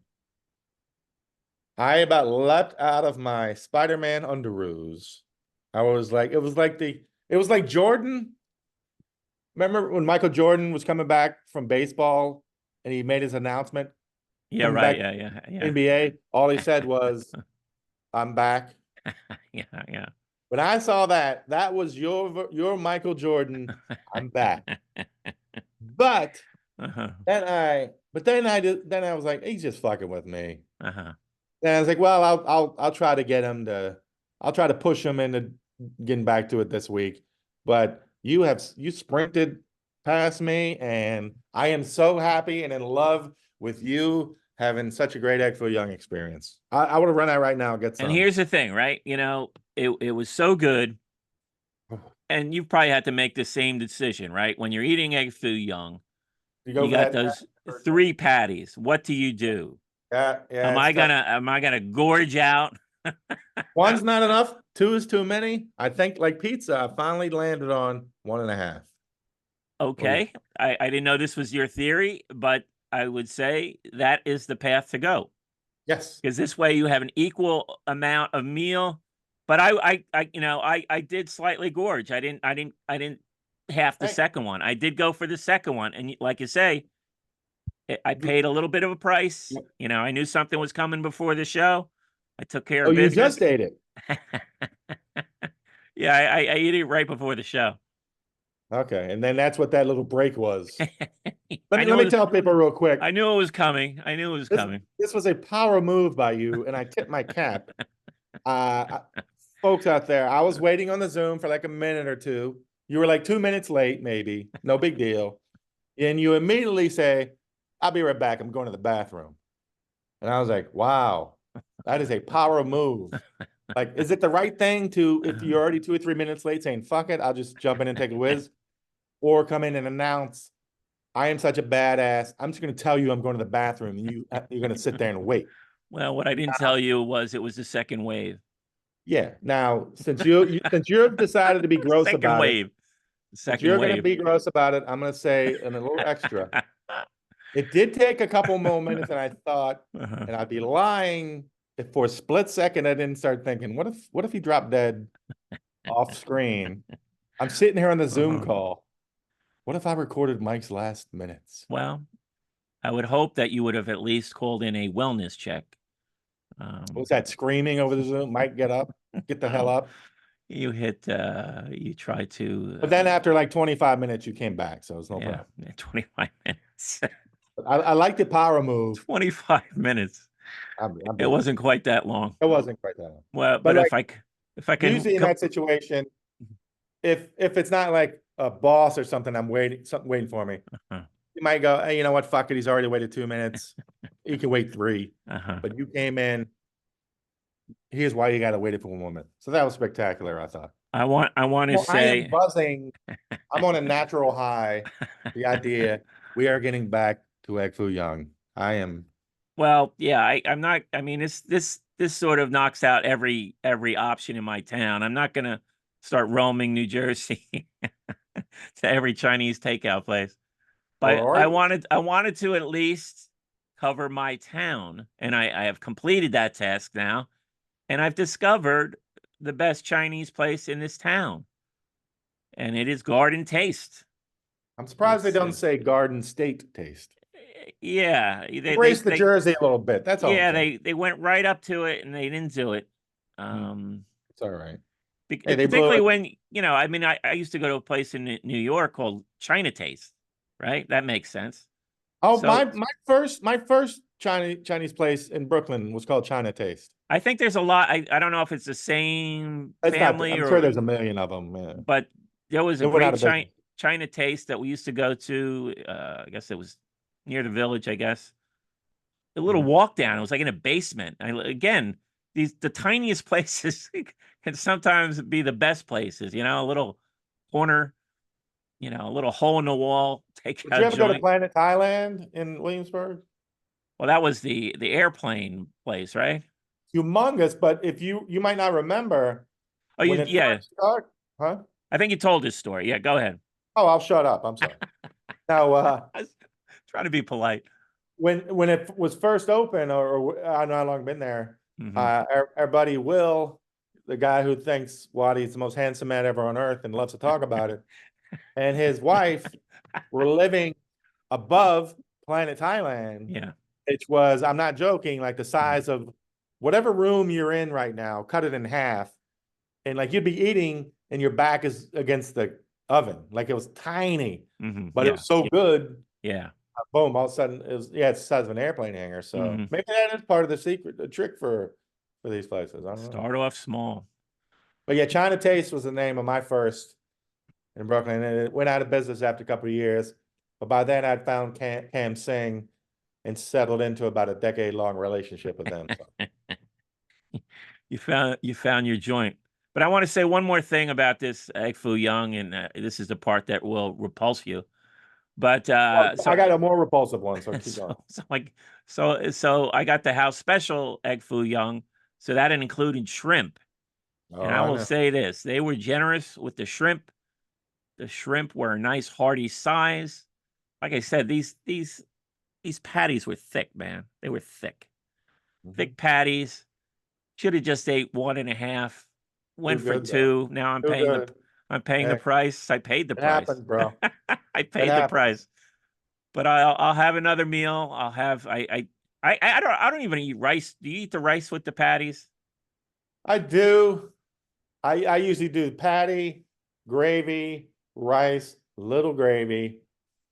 I about leapt out of my Spider-Man underoos. I was like, it was like Jordan. Remember when Michael Jordan was coming back from baseball and he made his announcement? Yeah, Coming right. back Yeah. NBA. All he said was, I'm back. Yeah. When I saw that, that was your Michael Jordan. I'm back. But Uh-huh. then I was like, he's just fucking with me. Uh-huh. And I was like, well, I'll try to get him I'll try to push him into getting back to it this week. But you sprinted past me, and I am so happy and in love with you having such a great Egg Foo Young experience. I want to run out right now and get some. And here's the thing, right? It was so good, and you've probably had to make the same decision, right? When you're eating egg foo young, You go you for got that those 3 patties. What do you do? Yeah, Am it's I tough. gonna gorge out? One's not enough. 2 is too many. I think like pizza, I finally landed on 1.5. Okay. I didn't know this was your theory, but I would say that is the path to go. Yes. Because this way you have an equal amount of meal. But I did slightly gorge. I didn't half the Hey. second one. I did go for the second one. And like you say, I paid a little bit of a price. Yep. I knew something was coming before the show. I took care Oh, of you business. just ate it. Yeah, I ate it right before the show. Okay, and then that's what that little break was. I Let me knew tell people real quick. I knew it was coming. I knew it was This coming. this was a power move by you, and I tip my cap. Folks out there, I was waiting on the Zoom for like a minute or two. You were like 2 minutes late, maybe. No big deal. And you immediately say, I'll be right back. I'm going to the bathroom. And I was like, wow, that is a power move. Like, is it the right thing to, if you're already 2 or 3 minutes late, saying, fuck it, I'll just jump in and take a whiz, or come in and announce, I am such a badass. I'm just going to tell you I'm going to the bathroom, and you're going to sit there and wait. Well, what I didn't tell you was it was the second wave. Yeah. Now, since you've decided to be gross Second about it, wave. since Second you're going to wave. be gross about it, I'm going to say a little extra. It did take a couple more minutes than I thought, Uh-huh. and I'd be lying if for a split second I didn't start thinking, what if he dropped dead off screen? I'm sitting here on the Zoom Uh-huh. call. What if I recorded Mike's last minutes? Well, I would hope that you would have at least called in a wellness check. What was that screaming over the Zoom? Mike, get up, get the hell up. You you tried to, But then after like 25 minutes, you came back, so it's no yeah, problem. 25 minutes. I like the power move. 25 minutes. I'm It being, wasn't quite that long. it wasn't quite that long. Well, But but like if I can usually in that situation, if it's not like a boss or something, something waiting for me. uh-huh. You might go, hey, you know what? Fuck it. He's already waited 2 minutes. He can wait 3. Uh-huh. But you came in. Here's why you got to wait it for 1 moment. So that was spectacular, I thought. I want to Well, I am say, buzzing. I'm on a natural high. The idea we are getting back to Foo Young. I am. well, yeah, I'm not, I mean, this sort of knocks out every option in my town. I'm not gonna start roaming New Jersey to every Chinese takeout place. Or But are you? I wanted to at least cover my town, and I have completed that task now, and I've discovered the best Chinese place in this town, and it is Garden Taste. I'm surprised they It's don't say Garden State taste. yeah, Embrace the Jersey a little bit. That's all I'm yeah, saying. they went right up to it and they didn't do it. It's all right. Hey, they blew Particularly it. when, I mean, I used to go to a place in New York called China Taste, right? That makes sense. Oh, So my first Chinese place in Brooklyn was called China Taste. I think there's a lot. I don't know if it's the same It's not. family I'm sure or, there's a million of them. Yeah. but there was a It went out great of business. China Taste that we used to go to. I guess it was near the Village, I guess. A little walk down. It was like in a basement. Again, the tiniest places can sometimes be the best places. A little corner, a little hole in the wall Did you takeout ever go to joint. Planet Thailand in Williamsburg? Well, that was the airplane place, right? Humongous, but if you might not remember Oh, when it yeah. first started, huh? I think you told this story. Yeah, go ahead. Oh, I'll shut up. I'm sorry. Now, I was trying to be polite. when it was first open, or I don't know how long been there, Mhm. our buddy Will, the guy who thinks Waddy's the most handsome man ever on earth and loves to talk about it, and his wife were living above Planet Thailand, Yeah. which was, I'm not joking, like the size of whatever room you're in right now, cut it in half. And like you'd be eating and your back is against the oven. Like it was tiny, but it Yeah. was so good. Yeah. Boom, all of a sudden it was, yeah, it's the size of an airplane hangar. So maybe that is part of the secret, the trick for these places. I don't know. Start off small. But yeah, China Taste was the name of my first in Brooklyn, and it went out of business after a couple of years. But by then I'd found Cam Singh and settled into about a decade-long relationship with them. So. You found your joint. But I want to say one more thing about this Foo Young, and this is the part that will repulse you. But Well, so I got a more repulsive one, so keep going. so I got the house special egg foo young, so that included shrimp. Oh, And I I will know. say this: they were generous with the shrimp. The shrimp were a nice hearty size. Like I said, these patties were thick, man. They were thick, thick patties. Should have just ate one and a half. Went Too for good, though. two. Now Too good. I'm paying the Hey, price. I paid the it price. happened, bro. I It paid the happened. price. But I'll have another meal. I'll have I don't even eat rice. Do you eat the rice with the patties? I do. I usually do patty, gravy, rice, little gravy.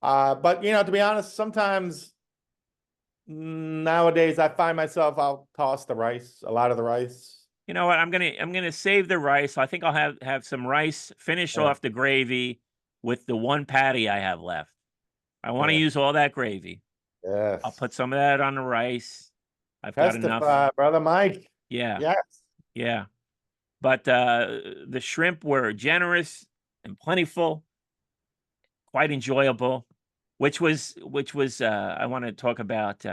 But to be honest, sometimes nowadays I find myself I'll toss the rice, a lot of the rice. You know what? I'm gonna save the rice. I think I'll have some rice, finish Yeah, off the gravy with the one patty I have left. I want to yeah, use all that gravy. I'll yes. put some of that on the rice. I've got enough. Testify, brother Mike. Yeah, Yes. yeah. But the shrimp were generous and plentiful, quite enjoyable, which was I want to talk about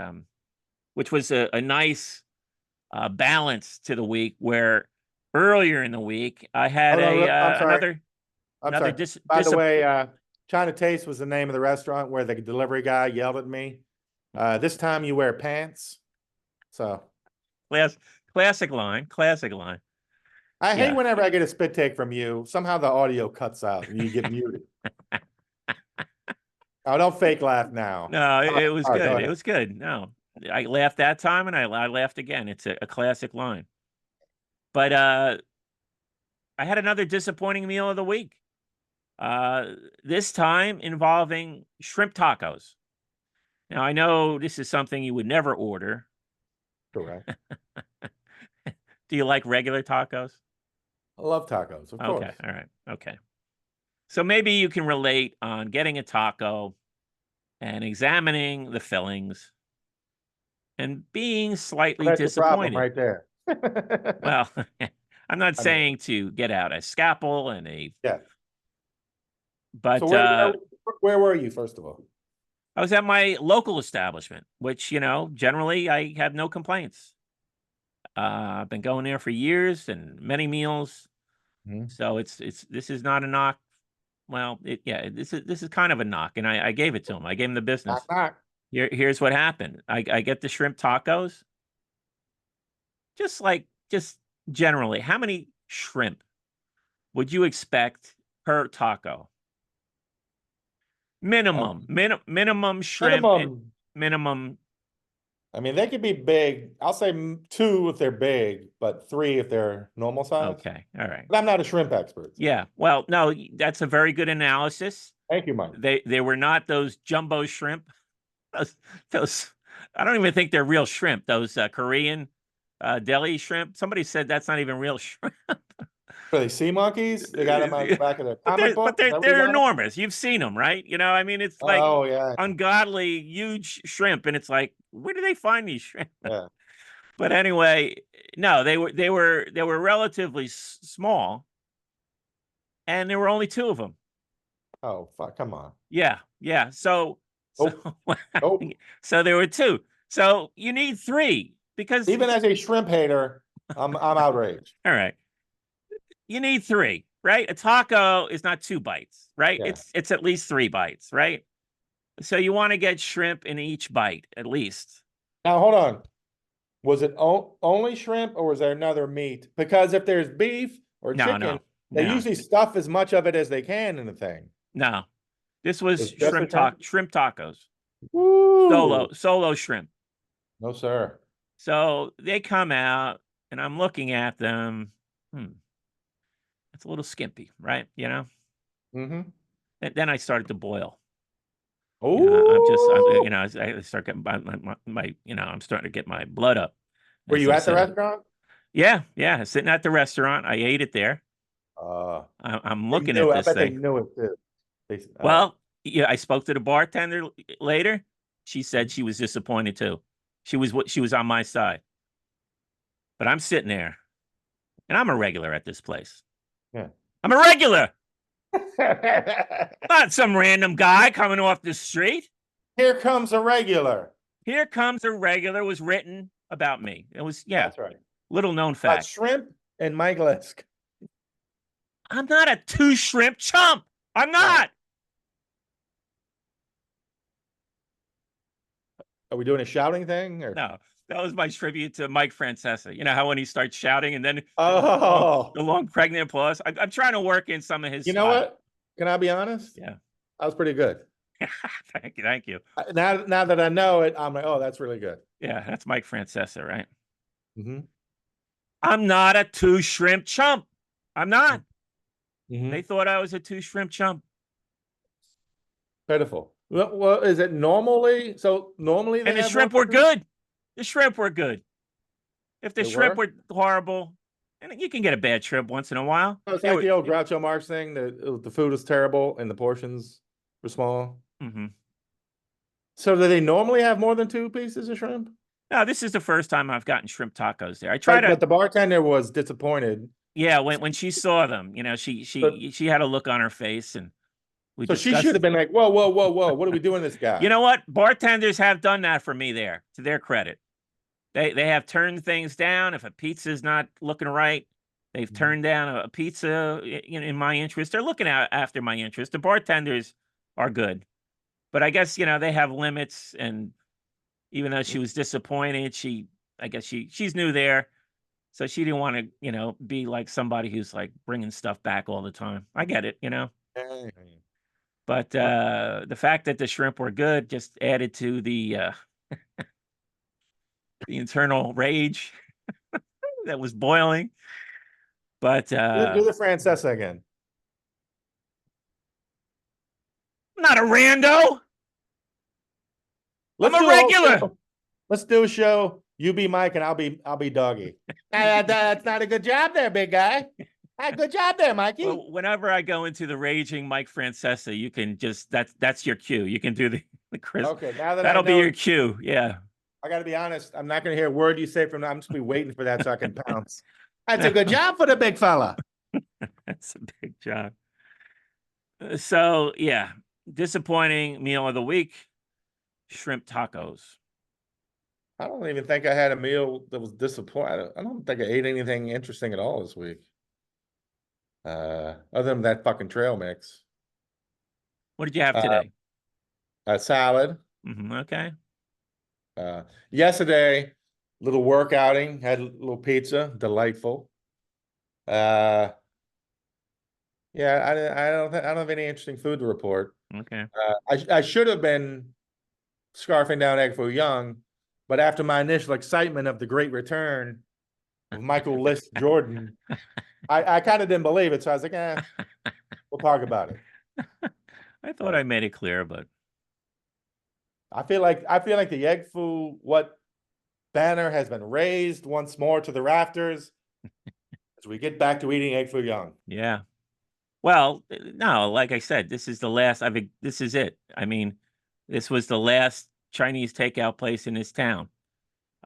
which was a nice balance to the week where earlier in the week I had Oh, no, I'm sorry. another I'm another sorry. dis, By the dis way, China Taste was the name of the restaurant where the delivery guy yelled at me. This time you wear pants. So class, classic line. I hate Yeah. whenever I get a spit take from you. Somehow the audio cuts out and you get muted. Oh, don't fake laugh now. No, it was All right, go good. It ahead. was good. No, I laughed that time and I laughed again. It's a classic line. But I had another disappointing meal of the week. This time involving shrimp tacos. Now I know this is something you would never order. Correct. Do you like regular tacos? I love tacos, of Okay, course. all right, okay. So maybe you can relate on getting a taco and examining the fillings and being Well, slightly that's your problem disappointed. right there. Well, I'm not I mean, saying to get out a scalpel and a, yeah. So but where were you, first of all? I was at my local establishment, which, generally I have no complaints. I've been going there for years and many meals. Mhm. So this is not a knock. Well, yeah, this is kind of a knock, and I gave it to him. I gave him the Knock, business. knock. Here's what happened. I get the shrimp tacos. Just generally, how many shrimp would you expect per taco? Minimum, Um, minimum shrimp, minimum. minimum. I mean, they could be big. I'll say two if they're big, but three if they're normal size. Okay, all right. But I'm not a shrimp expert. So. Yeah. Well, no, that's a very good analysis. Thank you, Mike. They were not those jumbo shrimp. Those, those I don't even think they're real shrimp. Those Korean deli shrimp. Somebody said that's not even real shrimp. Are they sea monkeys? They got them on the back of the but comic book. Is that what you they're got 'em? enormous. You've seen them, right? I mean, it's like Oh yeah, ungodly huge shrimp, and it's like, where do they find these shrimp? yeah. But anyway, no, they were relatively small, and there were only two of them. Oh fuck! Come on. Yeah, yeah. So Nope. Nope. so there were two. So you need three because Even as a shrimp hater, I'm outraged. all right, you need three, right? A taco is not 2 bites, right? Yeah. It's at least 3 bites, right? So you want to get shrimp in each bite at least. Now hold on. Was it only shrimp or was there another meat? Because if there's beef or No, chicken, no, they no, usually stuff as much of it as they can in the thing. no. This was It's just the shrimp. shrimp tacos, Woo! solo shrimp. No, sir. So they come out, and I'm looking at them. It's a little skimpy, right? Mm-hmm. And then I started to boil. Oh, I start getting I'm starting to get my blood up, were as you they at the say. restaurant? Yeah, yeah. Sitting at the restaurant, I ate it there. Uh, I'm they looking knew. at I this bet they thing. knew it too. Well, yeah, I spoke to the bartender later. She said she was disappointed too. She was on my side, but I'm sitting there, and I'm a regular at this place. yeah. I'm a regular, not some random guy coming off the street. Here comes a regular. Here comes a regular was written about me. It was, yeah, That's right. little known But fact. shrimp and Mike Lisk. I'm not a 2 shrimp chump. I'm No. not. Are we doing a shouting thing or? No, that was my tribute to Mike Francesa. You know how when he starts shouting and then Oh, the long pregnant applause. I'm trying to work in some of his you know style. what? Can I be honest? Yeah. I was pretty good. Thank you. Thank you. Now that I know it, I'm like, oh, that's really good. Yeah, that's Mike Francesa, right? Mm-hmm. I'm not a 2 shrimp chump. I'm not. Mm-hmm. They thought I was a 2 shrimp chump. Pitiful. Well, is it normally? So normally they And the have one shrimp were or two? good. The shrimp were good. If the They shrimp were? were horrible, and you can get a bad shrimp once in a while. Oh, it's They like were. the old Groucho Marx thing that the food was terrible and the portions were small. Mhm. So do they normally have more than two pieces of shrimp? No, this is the first time I've gotten shrimp tacos there. I try But to. the bartender was disappointed. Yeah, when she saw them, But she had a look on her face, and we so she should discussed. have been like, whoa, whoa, whoa, whoa, what are we doing to this You guy? know what? Bartenders have done that for me there, to their credit. They have turned things down if a pizza's not looking right. They've Mhm. turned down a pizza in my interest. They're looking out after my interest. The bartenders are good, but I guess they have limits. And even though she was disappointed, I guess she's new there, so she didn't want to be like somebody who's like bringing stuff back all the time. I get it. But the fact that the shrimp were good just added to the internal rage that was boiling. But Do the Francesa again. I'm not a rando. I'm Let's a do a whole regular. show. Let's do a show. You be Mike and I'll be Doggy. That's not a good job there, big guy. Good job there, Mikey. Well, whenever I go into the raging Mike Francesa, you can just that's your cue. You can do the Chris. Okay, now that I That'll be know your it, cue. Yeah. I got to be honest. I'm not going to hear a word you say from now. I'm just be waiting for that so I can pounce. That's a good job for the big fella. That's a big job. So yeah, disappointing meal of the week: shrimp tacos. I don't even think I had a meal that was disappointing. I don't think I ate anything interesting at all this week. Other than that fucking trail mix. What did you have Uh, today? a salad. Okay. Yesterday, little work outing, had a little pizza, delightful. Uh, yeah, I don't have any interesting food to report. Okay. I should have been scarfing down egg foo young, but after my initial excitement of the great return of Michael List Jordan, I kind of didn't believe it. So I was like, we'll talk about it. I thought I made it clear, but I feel like the egg foo what banner has been raised once more to the rafters as we get back to eating egg foo young. yeah. Well, no, like I said, this is the last. This is it. I mean, this was the last Chinese takeout place in this town.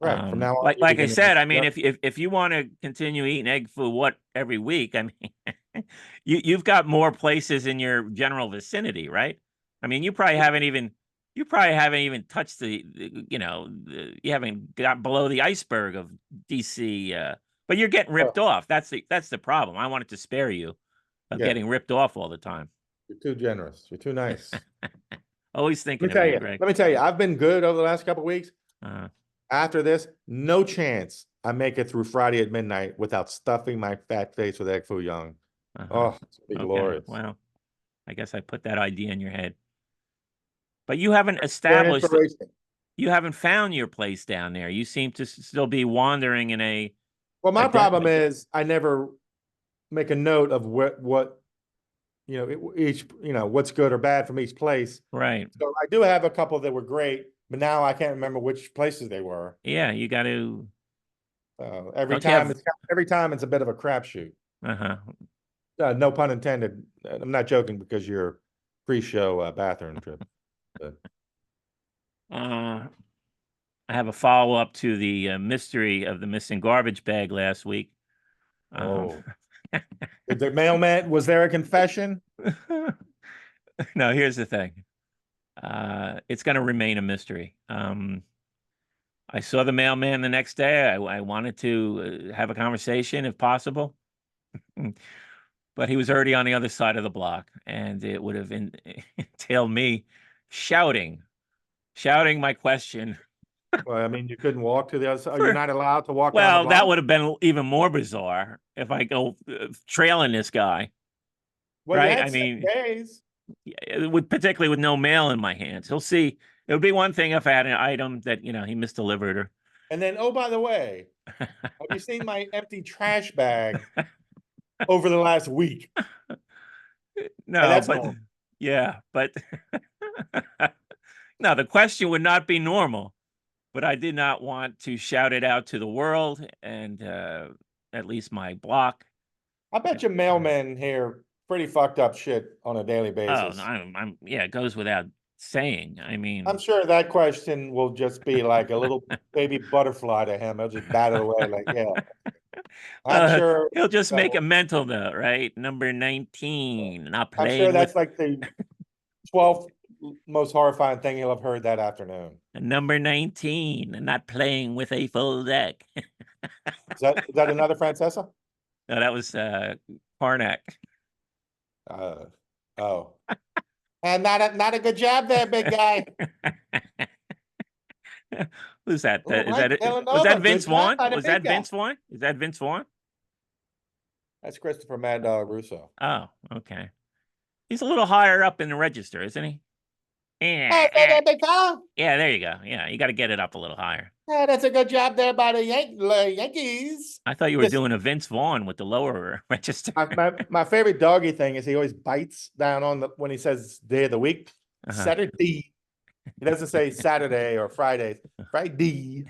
Right. From now on, Like you'll be I getting said, I mean, yep. if you want to continue eating egg foo every week, I mean, you've got more places in your general vicinity, right? I mean, you probably haven't even touched you haven't got below the iceberg of DC. But you're getting ripped off. That's the problem. I wanted to spare you of Yeah, getting ripped off all the time. you're too generous. You're too nice. Always thinking of you, Greg. Let me tell you, I've been good over the last couple of weeks. Uh, After this, no chance I make it through Friday at midnight without stuffing my fat face with egg foo young. uh-huh. Oh, it's gonna be Okay. glorious. Well, I guess I put that idea in your head. But you haven't You're an established inspiration. you haven't found your place down there. You seem to still be wandering in Well, a my problem is I never make a note of what each what's good or bad from each place. right. So I do have a couple that were great, but now I can't remember which places they were. Yeah, you got to. Every Don't you time have? it's a bit of a crapshoot. Uh-huh. No pun intended. I'm not joking because your pre-show bathroom trip. But, I have a follow up to the mystery of the missing garbage bag last week. oh, did the mailman? Was there a confession? No, here's the thing. It's going to remain a mystery. I saw the mailman the next day. I wanted to have a conversation if possible, but he was already on the other side of the block, and it would have entailed me shouting my question. Well, I mean, you couldn't walk to the other side. You're not allowed to walk down the Well, that block. would have been even more bizarre if I go trailing this guy, Well, you right? had I 7 mean, days. particularly with no mail in my hands. He'll see. It would be one thing if I had an item that he misdelivered or. And then, oh, by the way, have you seen my empty trash bag over the last week? And No, that's but normal. yeah, but Now, the question would not be normal, but I did not want to shout it out to the world and at least my block. I bet your mailmen hear pretty fucked up shit on a daily Oh, no, basis. yeah, it goes without saying. I I'm mean, sure that question will just be like a little baby butterfly to him. He'll just bat it away, like, yeah, I'm sure. he'll just make a So mental note, right? Number 19, not I'm sure playing with that's like the 12th most horrifying thing he'll have heard that afternoon. number 19, not playing with a full deck. Is that another Francesa? No, that was Karnak. Uh, oh, and not a good job there, big guy. Who's that? All Is right, that was Villanova, that good Vince job Vaughn? by the Was big that guy. Vince Vaughn? Is that Vince Vaughn? That's Christopher Mad Dog Russo. Oh, okay. He's a little higher up in the register, isn't he? Hey, Yeah, big fella. yeah, there you go. Yeah, you got to get it up a little higher. Yeah, that's a good job there by the Yankees. I thought you were Listen, doing a Vince Vaughn with the lower register. my favorite doggy thing is he always bites down on the when he says day of the week. Uh-huh. Saturday. He doesn't say Saturday or Friday. Friday.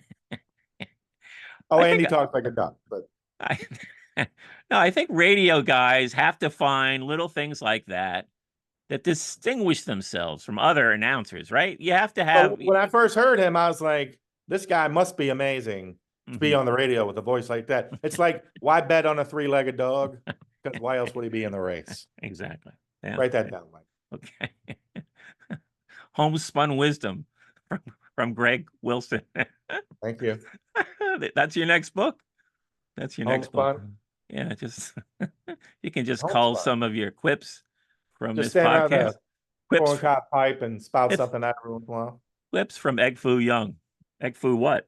Oh, I and think he talks like a duck, but I no, I think radio guys have to find little things like that that distinguish themselves from other announcers, right? You have to so have. when I first heard him, I was like, this guy must be amazing to be Mhm. on the radio with a voice like that. It's like, why bet on a three-legged dog? Because why else would he be in the race? Exactly. Yeah. Write that down, Mike. Okay. Homespun wisdom from Greg Wilson. Thank you. That's your next book. That's your next book. Homespun. Yeah, just you can just cull Homespun. some of your quips from Just this stand around podcast. the Quips, corncob pipe and spout quips, something out every once in a while. quips from Egg Foo Young. Egg Foo what?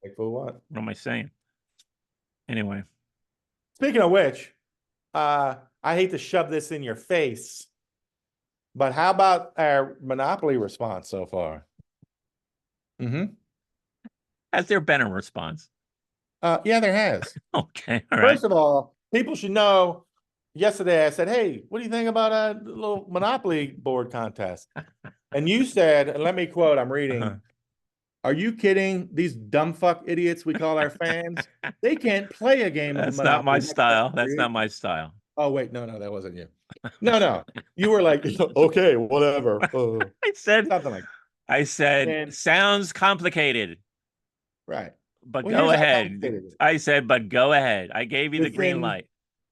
Like for what? What am I saying? Anyway, Speaking of which, I hate to shove this in your face, but how about our Monopoly response so far? Mm-hmm. has there been a response? Yeah, there has. Okay, all right. First of all, people should know. Yesterday, I said, "Hey, what do you think about a little Monopoly board contest?" And you said, and let me quote, I'm reading, Uh-huh. "Are you kidding? These dumb fuck idiots we call our fans, they can't play a game of That's not my Monopoly. style. That's not my style. Oh, wait, no, that wasn't you. No. You were like, okay, whatever. I said, Something like and sounds complicated, right. but Well, go here's how ahead. complicated it is. I said, but go ahead. I gave you the green light.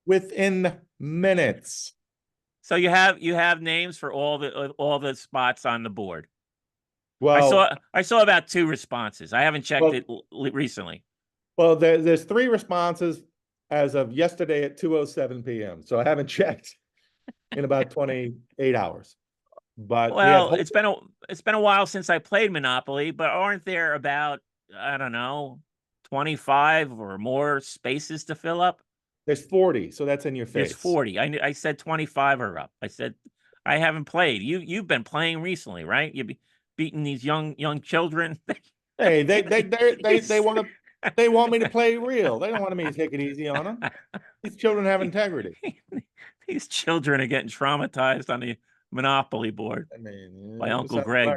Within minutes. So you have names for all the spots on the board. Well, I saw about 2 responses. I haven't checked it recently. well, there's 3 responses as of yesterday at 2:07 p.m. So I haven't checked in about 28 hours. But we have Well, it's been a while since I played Monopoly, but aren't there about, I don't know, 25 or more spaces to fill up? there's 40, so that's in your There's face. 40. I said 25 or up. I said I haven't played. You've been playing recently, right? You've beating these young children. Hey, they want me to play real. They don't want me to take it easy on them. These children have integrity. These children are getting traumatized on the Monopoly board I mean, by Uncle Greg.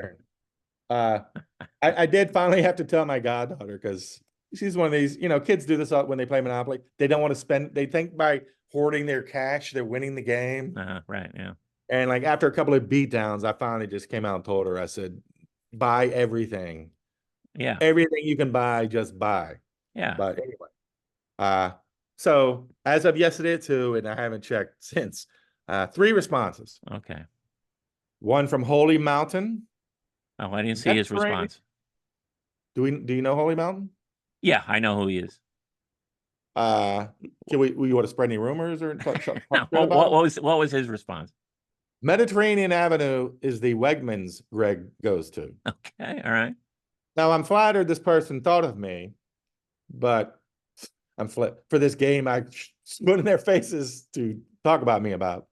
I did finally have to tell my goddaughter because she's one of these, kids do this when they play Monopoly. They don't want to spend, they think by hoarding their cash, they're winning the game. Right, yeah. And like after a couple of beatdowns, I finally just came out and told her, I said, buy everything. Yeah. Everything you can buy, just buy. Yeah. But anyway, so as of yesterday at 2, and I haven't checked since, 3 responses. Okay. One from Holy Mountain. Oh, I didn't see his response. Do you know Holy Mountain? Yeah, I know who he is. Can we want to spread any rumors or talk what was his response? Mediterranean Avenue is the Wegmans Greg goes to. Okay, all right. Now I'm flattered this person thought of me, but I'm for this game I spoon in their faces to talk about me about.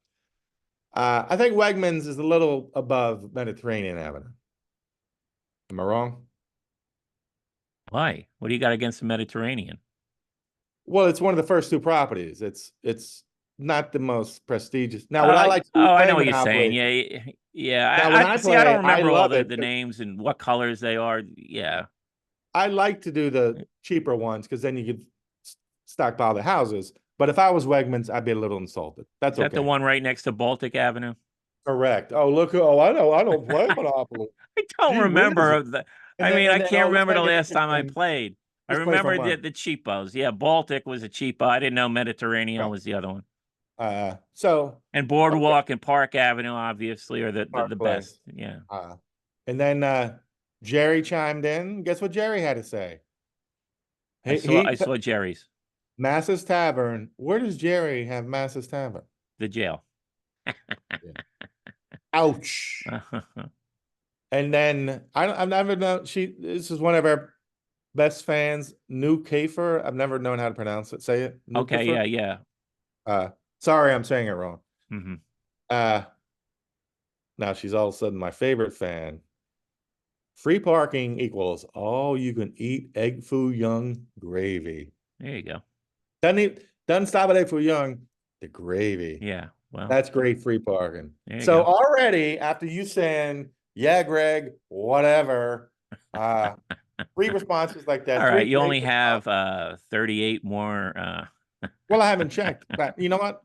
I think Wegmans is a little above Mediterranean Avenue. Am I wrong? Why? What do you got against the Mediterranean? Well, it's one of the first 2 properties. It's not the most prestigious. Now, would I like to be Oh, I know playing what you're saying. Monopoly? Yeah, yeah. Now, when I See. I play, don't I remember all love it. the names and what colors they are. Yeah. I like to do the cheaper ones because then you could stockpile the houses. But if I was Wegmans, I'd be a little insulted. Is That's that the okay. one right next to Baltic Avenue? Correct. Oh, look. Oh, I know. I don't play Monopoly. I don't Gee whiz. remember I mean, I can't Oh, let's remember the make it last time I interesting. played. I Let's play for remember money. the cheapos. Yeah, Baltic was a cheapo. I didn't know Mediterranean Right. was the other one. So And okay, Boardwalk and Park Avenue, obviously, are Park the best. Place. Yeah. And then Jerry chimed in. Guess what Jerry had to say? I saw Jerry's, Massa's Tavern. Where does Jerry have Massa's Tavern? the jail. Yeah. Ouch. And then I've never known this is one of our best fans, New Kafer. I've never known how to pronounce it. Say it. New Okay, Kafer. yeah. Sorry, I'm saying it wrong. Hmm. Uh now she's all of a sudden my favorite fan. Free parking equals all you can eat egg foo young gravy. There you go. Doesn't stop at egg foo young. The gravy. Yeah. Well, That's great free parking. there you So go. already after you saying, yeah, Greg, whatever, three responses like All that, three right, you great only have responses. 38 more Well, I haven't checked, but you know what?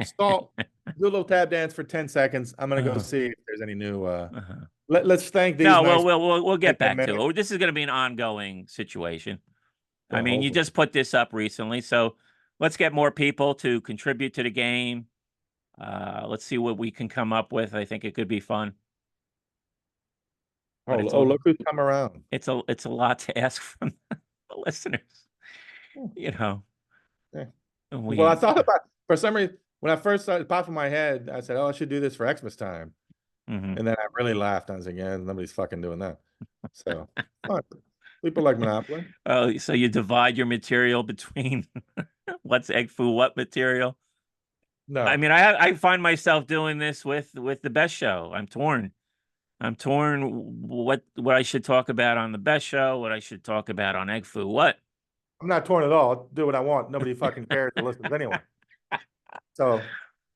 Stall, do a little tap dance for 10 seconds. I'm gonna go uh, see if there's any new uh-huh. let's thank these No, nice we'll take get a back to minute. it. This is going to be an ongoing situation. I Well, mean, you hopefully. just put this up recently, so let's get more people to contribute to the game. Let's see what we can come up with. I think it could be fun, but Oh, look who's come around. it's a lot to ask from the listeners. You know, Yeah. Well, I we. thought about for some reason when I first started popping in my head, I said, "Oh, I should do this for Xmas time," Mhm. and then I really laughed. I was like, "Yeah, nobody's fucking doing that." So, fun. People like Monopoly. Oh, so you divide your material between what's egg foo, what material? I No, mean, I find myself doing this with the best show. I'm torn. I'm torn what I should talk about on the best show, what I should talk about on egg foo. What? I'm not torn at all. I'll do what I want. Nobody fucking cares or listens anyway. So,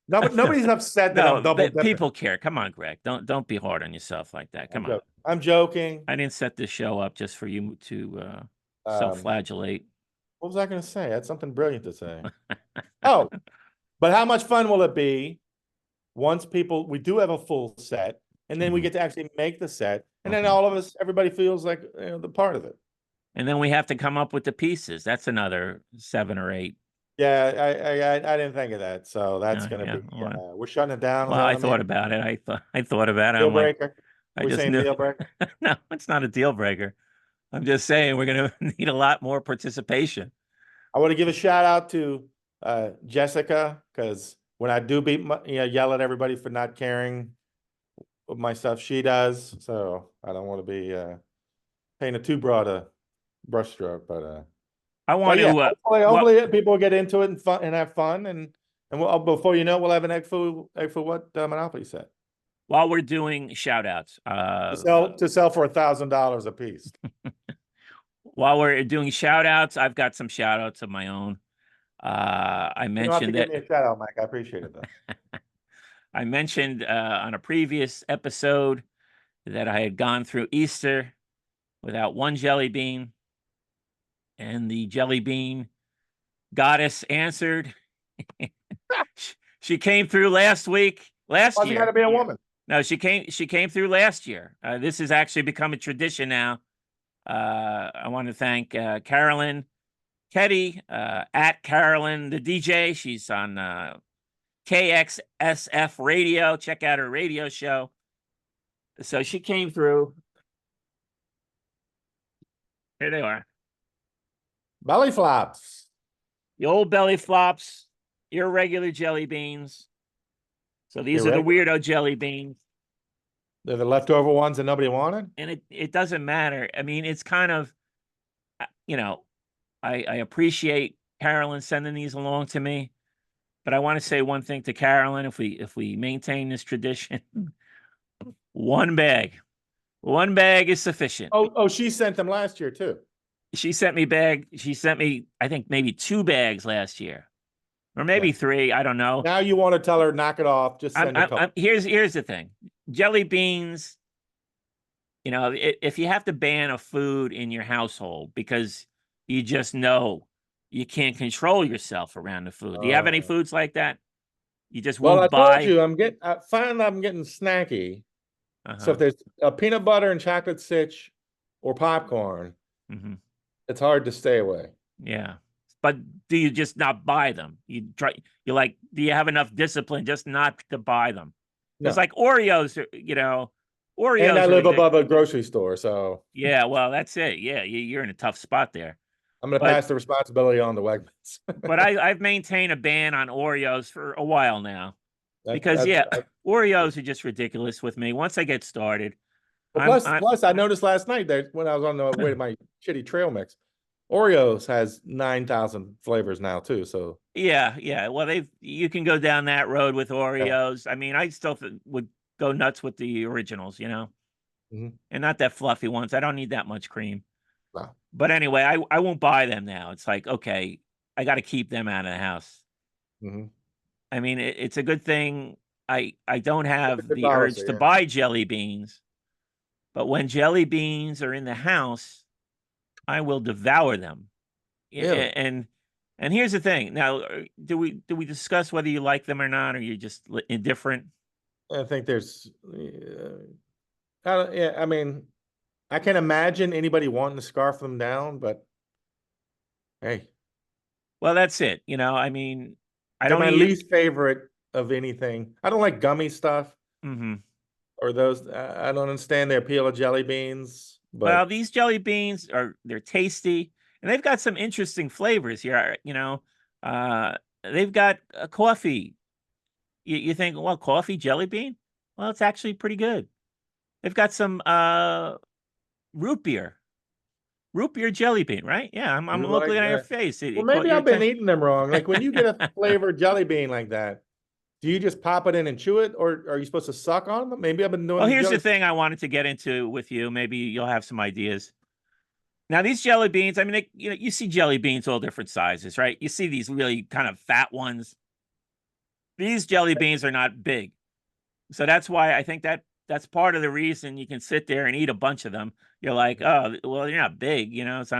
nobody's upset that I'm No, double dipping. people care. Come on, Greg. Don't be hard on yourself like that. I'm Come on. joking. I'm joking. I didn't set this show up just for you to Um, self-flagellate. what was I going to say? I had something brilliant to say. Oh, but how much fun will it be once we do have a full set, and then we Mhm. get to actually make the set, and then Mhm. all of us, everybody feels like the part of it. And then we have to come up with the pieces. That's another 7 or 8. Yeah, I didn't think of that. So that's going to Yeah. be we're shutting it down. Is Well, that I what I thought mean? about it. I thought about it. Deal I'm like, breaker. I We're just saying knew. deal breaker. No, it's not a deal breaker. I'm just saying we're going to need a lot more participation. I want to give a shout out to Jessica because when I do yell at everybody for not caring what my stuff, she does. So I don't want to be painting too broad a brushstroke, I but want yeah, to what hopefully people get into it and fun and have fun and before you know, we'll have an egg for what Monopoly set while we're doing shout outs. to sell for $1,000 a piece. While we're doing shout outs, I've got some shout outs of my own. I You don't have to mentioned give that me a shout out, Mike. I appreciate it though. I mentioned on a previous episode that I had gone through Easter without one jelly bean, and the jelly bean goddess answered. She came through last Why's it got to year. be a woman? No, she came through last year. This has actually become a tradition now. I want to thank Carolyn Ketty, at Carolyn the DJ. She's on KXSF radio. Check out her radio show. So she came through. Here they are. Belly flops. The old belly flops, irregular jelly beans. So these are the Irregular. weirdo jelly beans. They're the leftover ones that nobody wanted. And it doesn't matter. I mean, it's kind of, you know, I appreciate Carolyn sending these along to me, but I want to say one thing to Carolyn. If we maintain this tradition, one bag, one bag is sufficient. Oh, she sent them last year too. She sent me, I think maybe 2 bags last year, or maybe Yeah. 3. I don't know. Now you want to tell her, knock it off, just send a couple. Here's the thing. Jelly beans, if you have to ban a food in your household because you just know you can't control yourself around the food. Do you have any Uh, foods like that? You just well, I won't told buy? you I find I'm getting snacky. So Uh-huh. if there's a peanut butter and chocolate stitch or popcorn, Hmm. it's hard to stay away. Yeah. But do you just not buy them? You like, do you have enough discipline just not to buy them? Because No. like Oreos, And I Oreos are live above ridiculous. a grocery store, so Yeah, well, that's it. Yeah, you're in a tough spot there. I'm going to But pass the responsibility on to Wegmans. but I've maintained a ban on Oreos for a while now because That's yeah, Oreos are just ridiculous with me. Once I get started, well. I'm Plus, I noticed last night that when I was on the way to my shitty trail mix, Oreos has 9,000 flavors now too. So yeah. Well, you can go down that road with yeah. Oreos. I mean, I still would go nuts with the originals, Mhm. and not that fluffy ones. I don't need that much cream. Wow. But anyway, I won't buy them now. It's like, okay, I got to keep them out of the house. Mhm. I mean, it's a good thing I don't have Good the urge policy. to Yeah. buy jelly beans, but when jelly beans are in the house, I will devour them. Really? And here's the thing. Now, do we discuss whether you like them or not, or you're just indifferent? I think there's, yeah, I mean, I can imagine anybody wanting to scarf them down, but hey, Well, that's it. I mean, I they're don't my eat. least favorite of anything. I don't like gummy stuff Hmm. or those. I don't understand the appeal of jelly beans, Well, but these jelly beans they're tasty, and they've got some interesting flavors here. They've got a coffee. You think, well, coffee jelly bean? Well, it's actually pretty good. They've got some root beer, root beer jelly bean, right? Yeah, I'm you like looking at your that. face. Well, It caught maybe your I've been attention. eating them wrong. Like when you get a flavored jelly bean like that, do you just pop it in and chew it, or are you supposed to suck on them? Maybe I've been Well, doing the here's the jelly. thing I wanted to get into with you. Maybe you'll have some ideas. Now, these jelly beans, I mean, you see jelly beans all different sizes, right? You see these really kind of fat ones. These jelly beans are not big. So that's why I think that's part of the reason you can sit there and eat a bunch of them. You're like, oh, well, you're not big, It's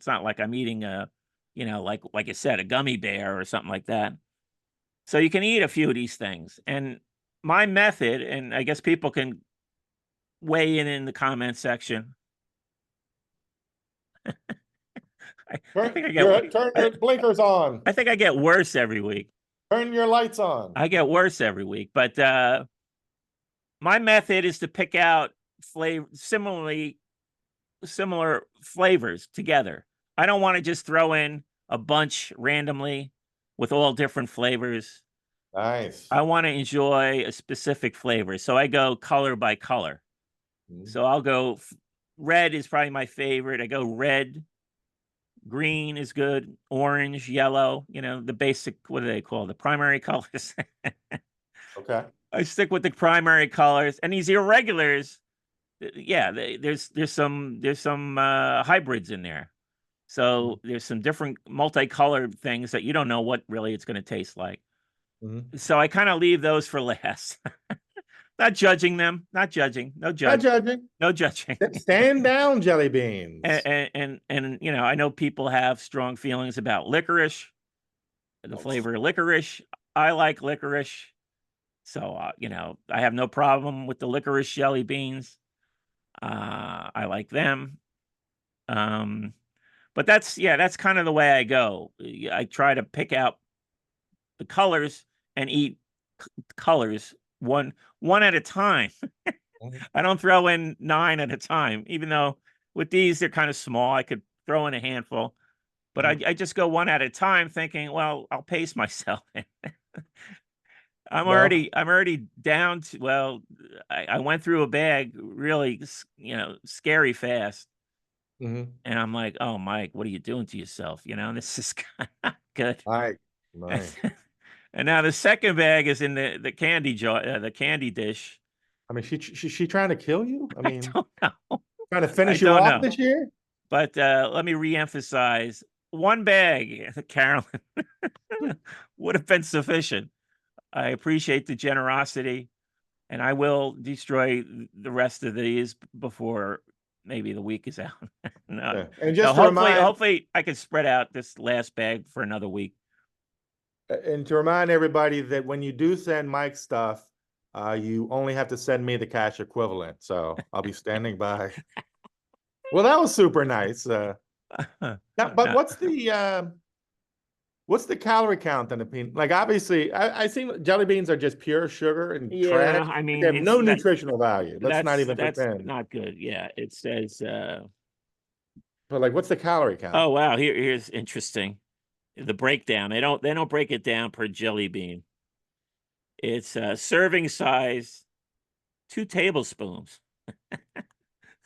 not like I'm eating like you said, a gummy bear or something like that. So you can eat a few of these things. And my method, and I guess people can weigh in the comment section. I think I get Turn I, your blinkers on. I think I get worse every week. Turn your lights on. I get worse every week, but my method is to pick out flavor similar flavors together. I don't want to just throw in a bunch randomly with all different flavors. Nice. I want to enjoy a specific flavor. So I go color by color. Mhm. So I'll go red is probably my favorite. I go red, green is good, orange, yellow, the basic, what do they call the primary colors? Okay. I stick with the primary colors and these irregulars. Yeah, there's some hybrids in there. So there's some different multicolored things that you don't know what really it's going to taste like. Mhm. So I kind of leave those for last. Not judging them, not judging, no Not judge, judging. no judging. Stand down, jelly and, beans. and I know people have strong feelings about licorice, the Nice. flavor of licorice. I like licorice. So I have no problem with the licorice jelly beans. I like them. Um, but that's kind of the way I go. I try to pick out the colors and eat colors one at a time. Mhm. I don't throw in 9 at a time, even though with these they're kind of small. I could throw in a handful, but I, Mhm. I just go one at a time, thinking, well, I'll pace myself. Well, I'm already down to well, I went through a bag really, scary fast. mhm. And I'm like, "Oh, Mike, what are you doing to yourself?" This is not good. My, my. And now the second bag is in the candy jar, the candy dish. I mean, she trying to kill you? I I mean, don't know. trying to I finish you don't off know. this year? But let me reemphasize. one bag, Carolyn, would have been sufficient. I appreciate the generosity, and I will destroy the rest of these before maybe the week is out. No, Yeah. And no. just to Hopefully, remind hopefully, I can spread out this last bag for another week. everybody that when you do send Mike stuff, you only have to send me the cash equivalent. So I'll be standing by. Well, that was super nice. Yeah, but No, what's the calorie count in a peanut? Like obviously, I see jelly beans are just pure sugar and trash. yeah, I They mean, have no nutritional value. Let's not even that's pretend. not good. Yeah, it says. But like, what's the calorie count? Oh wow, here's interesting. The breakdown. They don't break it down per jelly bean. It's serving size, 2 tablespoons.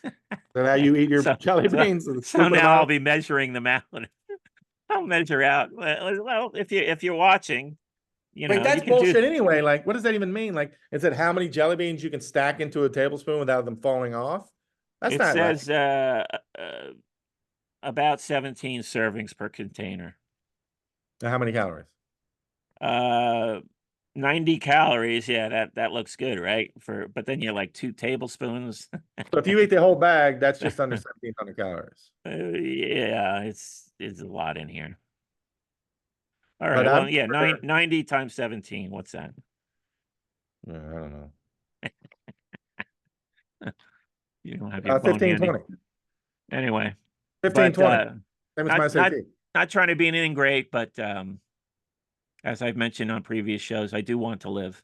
So now you eat your So jelly so beans and so scoop them now I'll out. be measuring them out. I'll measure out. Well, if you're watching, Wait, you that's can do. bullshit anyway. Like, what does that even mean? Like, is it how many jelly beans you can stack into a tablespoon without them falling off? That's It not right. says about 17 servings per container. Now, how many calories? Uh, 90 calories. Yeah, that looks good, right? But then you're like 2 tablespoons. So if you eat the whole bag, that's just under 1,700 calories. Yeah, it's a lot in here. All But right. I'm Well, yeah, sure, 90 times 17. What's that? I don't know. You don't have your phone Fifteen handy. twenty. Anyway, Fifteen but twenty. Same as my not not SAT. not trying to be anything great, but as I've mentioned on previous shows, I do want to live.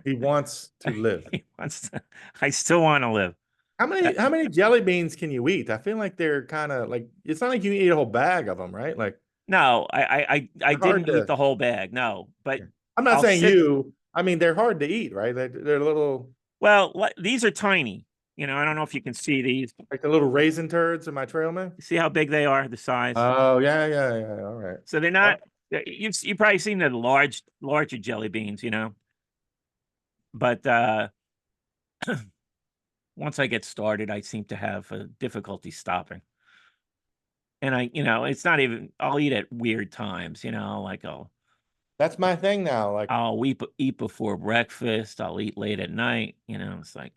He wants to live. He wants to, I still want to live. Uh, How many jelly beans can you eat? I feel like they're kind of like it's not like you eat a whole bag of them, right? Like no, I they're hard didn't eat to. the whole bag. No, but I'm not I'll saying sit. you. I mean, they're hard to eat, right? They're little Well, these are tiny. I don't know if you can see these. like the little raisin turds in my trail mix. See how big they are, the size. Oh yeah, yeah, yeah. All right. So they're Well, not. You've probably seen the larger jelly beans, but once I get started, I seem to have difficulty stopping. And it's not even. I'll eat at weird times, like that's my thing now. Like, I'll eat before breakfast. I'll eat late at night. It's like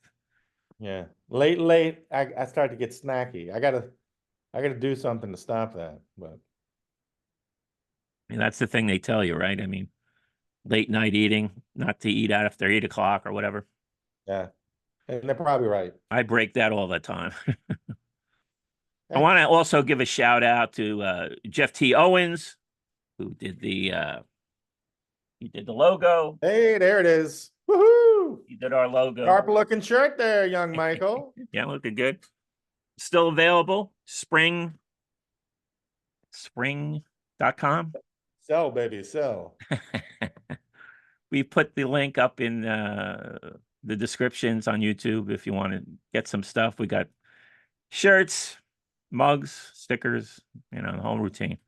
yeah, late. I start to get snacky. I gotta do something to stop that. But that's the thing they tell you, right? I mean, late night eating, not to eat after 8 o'clock or whatever. yeah, and they're probably right. I break that all the time. I Yeah. want to also give a shout out to Jeff T. Owens, who did he did the logo. Hey, there it is. Woohoo! He did our logo. Sharp looking shirt there, young Michael. Yeah, looking good. Still available. Spring.com. Sell, baby, sell. We put the link up in the descriptions on YouTube if you want to get some stuff. We got shirts, mugs, stickers, the whole routine.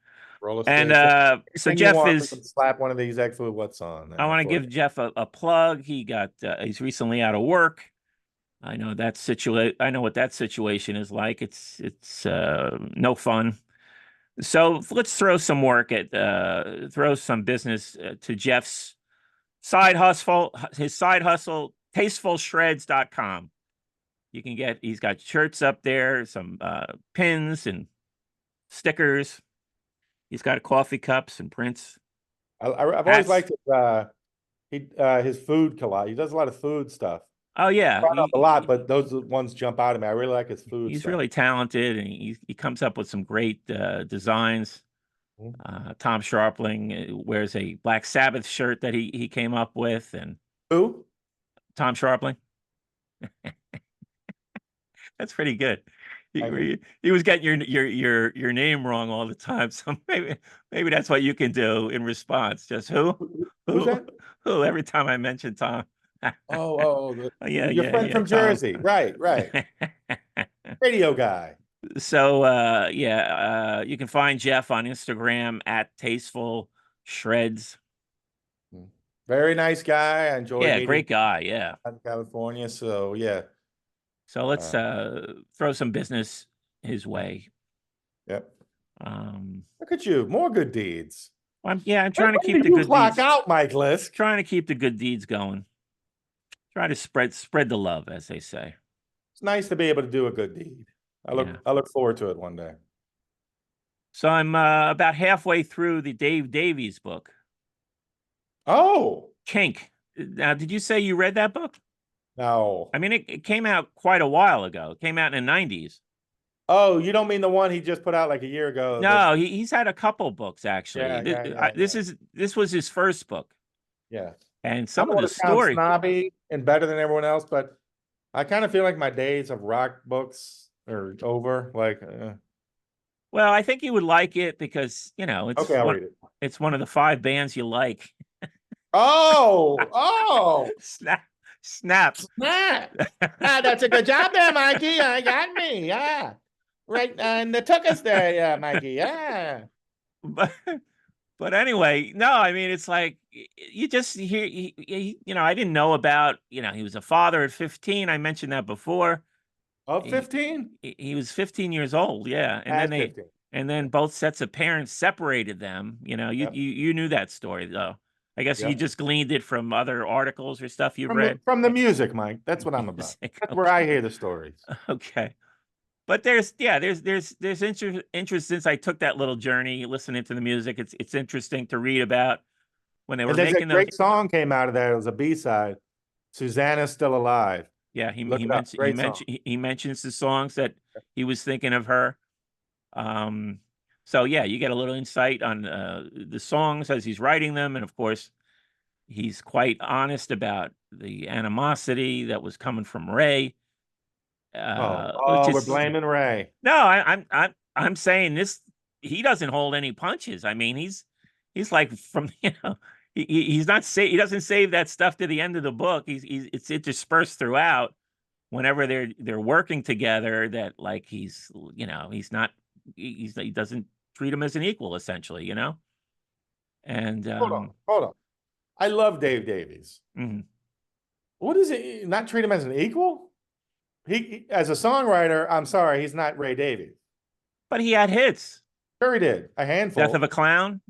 Roller And skates. so Anything you Jeff want, we is. can slap one of these egg food what's on I there want to for you. give Jeff a plug. He's recently out of work. I know I know what that situation is like. It's no fun. So let's throw some work throw some business to Jeff's side hustle. His side hustle, tastefulshreds.com. He's got shirts up there, some pins and stickers. He's got coffee cups and prints, I've always hats. liked his food collage. He does a lot of food stuff. Oh yeah, Brought up a lot, but those ones jump out at me. I really like his food he's stuff. really talented, and he comes up with some great designs. Tom Sharpling wears a Black Sabbath shirt that he came up with, and Who? Tom Sharpling. That's pretty good. He was getting your name wrong all the time, so maybe that's what you can do in response. Just Who's that? who every time I mention Tom. Yeah, Your friend yeah, from Tom. Jersey. Right, right. Radio guy. So yeah, you can find Jeff on Instagram at Tasteful Shreds. Very nice guy. I enjoyed Yeah, meeting great guy. Yeah. him in California. So yeah. So let's throw some business his way. Yep. Look at you, more good deeds. I'm When trying to keep did the you good clock deeds. out, Mike Lisk? Trying to keep the good deeds going. Try to spread the love, as they say. It's nice to be able to do a good deed. Yeah. I look forward to it one day. So I'm about halfway through the Dave Davies book, Oh, Kink. Now, did you say you read that book? no. I mean, it came out quite a while ago. It came out in the 90s. Oh, you don't mean the one he just put out like a year ago? No, he's had a couple books actually. Yeah, yeah, yeah, This yeah, is this was his first book, yeah. and I some don't of the want to sound story. snobby and better than everyone else, but I kind of feel like my days of rock books are over. Like, Well, I think you would like it because okay, I'll read it. it's one of the five bands you like. Oh, oh, Snap, snap. snap. Ah, that's a good job there, Mikey. I got me. Yeah. Right. And it took us there. Yeah, Mikey. Yeah. But but anyway, no, I mean it's like you just hear I didn't know about, he was a father at 15. I mentioned that before. Of He 15? he was 15 years old, yeah. At 15. And then both sets of parents separated them. Yep. You knew that story though. I guess you Yep. just gleaned it from other articles or stuff you've read. From the music, Mike. That's what I'm about. Music. That's where I hear the stories. Okay. But there's interest since I took that little journey listening to the music. It's interesting to read about when they And were there's a making those. great song came out of there. It was a B-side. Susanna's Still Alive. Yeah, Look it up. Great song. he mentions the songs that he was thinking of her. Um, so yeah, you get a little insight on the songs as he's writing them, and of course, he's quite honest about the animosity that was coming from Ray. Which We're is blaming Ray. no, I'm saying this. He doesn't hold any punches. I mean, he's like from he's not say he doesn't save that stuff to the end of the book. He's it's interspersed throughout whenever they're working together. That like he's not he doesn't treat him as an equal essentially. And Hold on. I love Dave Davies. mhm. What is it? Not treat him as an equal? As a songwriter, I'm sorry, he's not Ray Davies. But he had hits. Sure, he did a handful. Death of a Clown,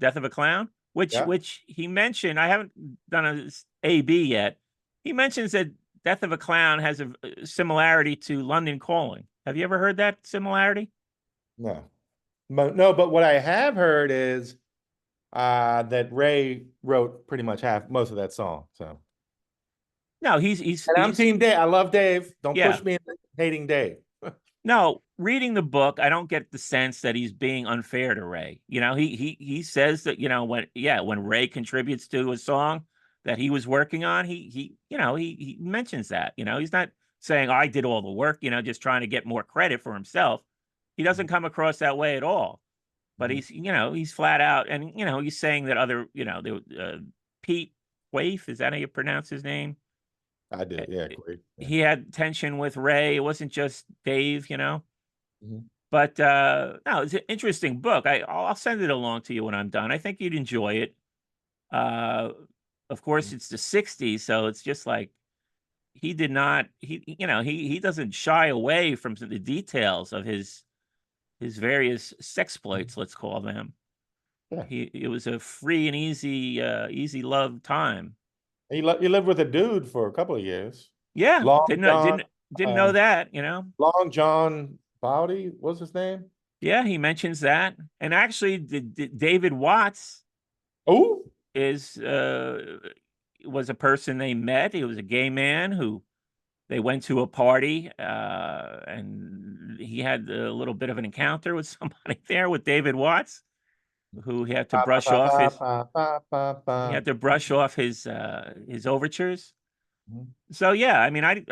Yeah. which he mentioned. I haven't done a A/B yet. He mentions that Death of a Clown has a similarity to London Calling. Have you ever heard that similarity? No, but what I have heard is that Ray wrote pretty much most of that song. So, No, and I'm Team Dave. I love Dave. Don't yeah. push me into hating Dave. No, reading the book, I don't get the sense that he's being unfair to Ray. He says that when Ray contributes to a song that he was working on, he mentions that. He's not saying I did all the work. Just trying to get more credit for himself. He doesn't come across that way at all. But he's flat out, and he's saying that Pete Waif, is that how you pronounce his name? I did, yeah, great. Yeah. He had tension with Ray. It wasn't just Dave, Mm-hmm. But no, it's an interesting book. I'll send it along to you when I'm done. I think you'd enjoy it. Of course, it's the '60s, so it's just like he did not. He doesn't shy away from the details of his various sexploits. Let's call them. Yeah. It was a free and easy love time. You lived with a dude for a couple of years. Yeah, Long didn't John, know that. Long John Bowdy, what's his name? Yeah, he mentions that, and actually, David Watts Oh, was a person they met. He was a gay man who they went to a party, and he had a little bit of an encounter with somebody there with David Watts, who he had to brush off his overtures. Mhm. So yeah, I mean, I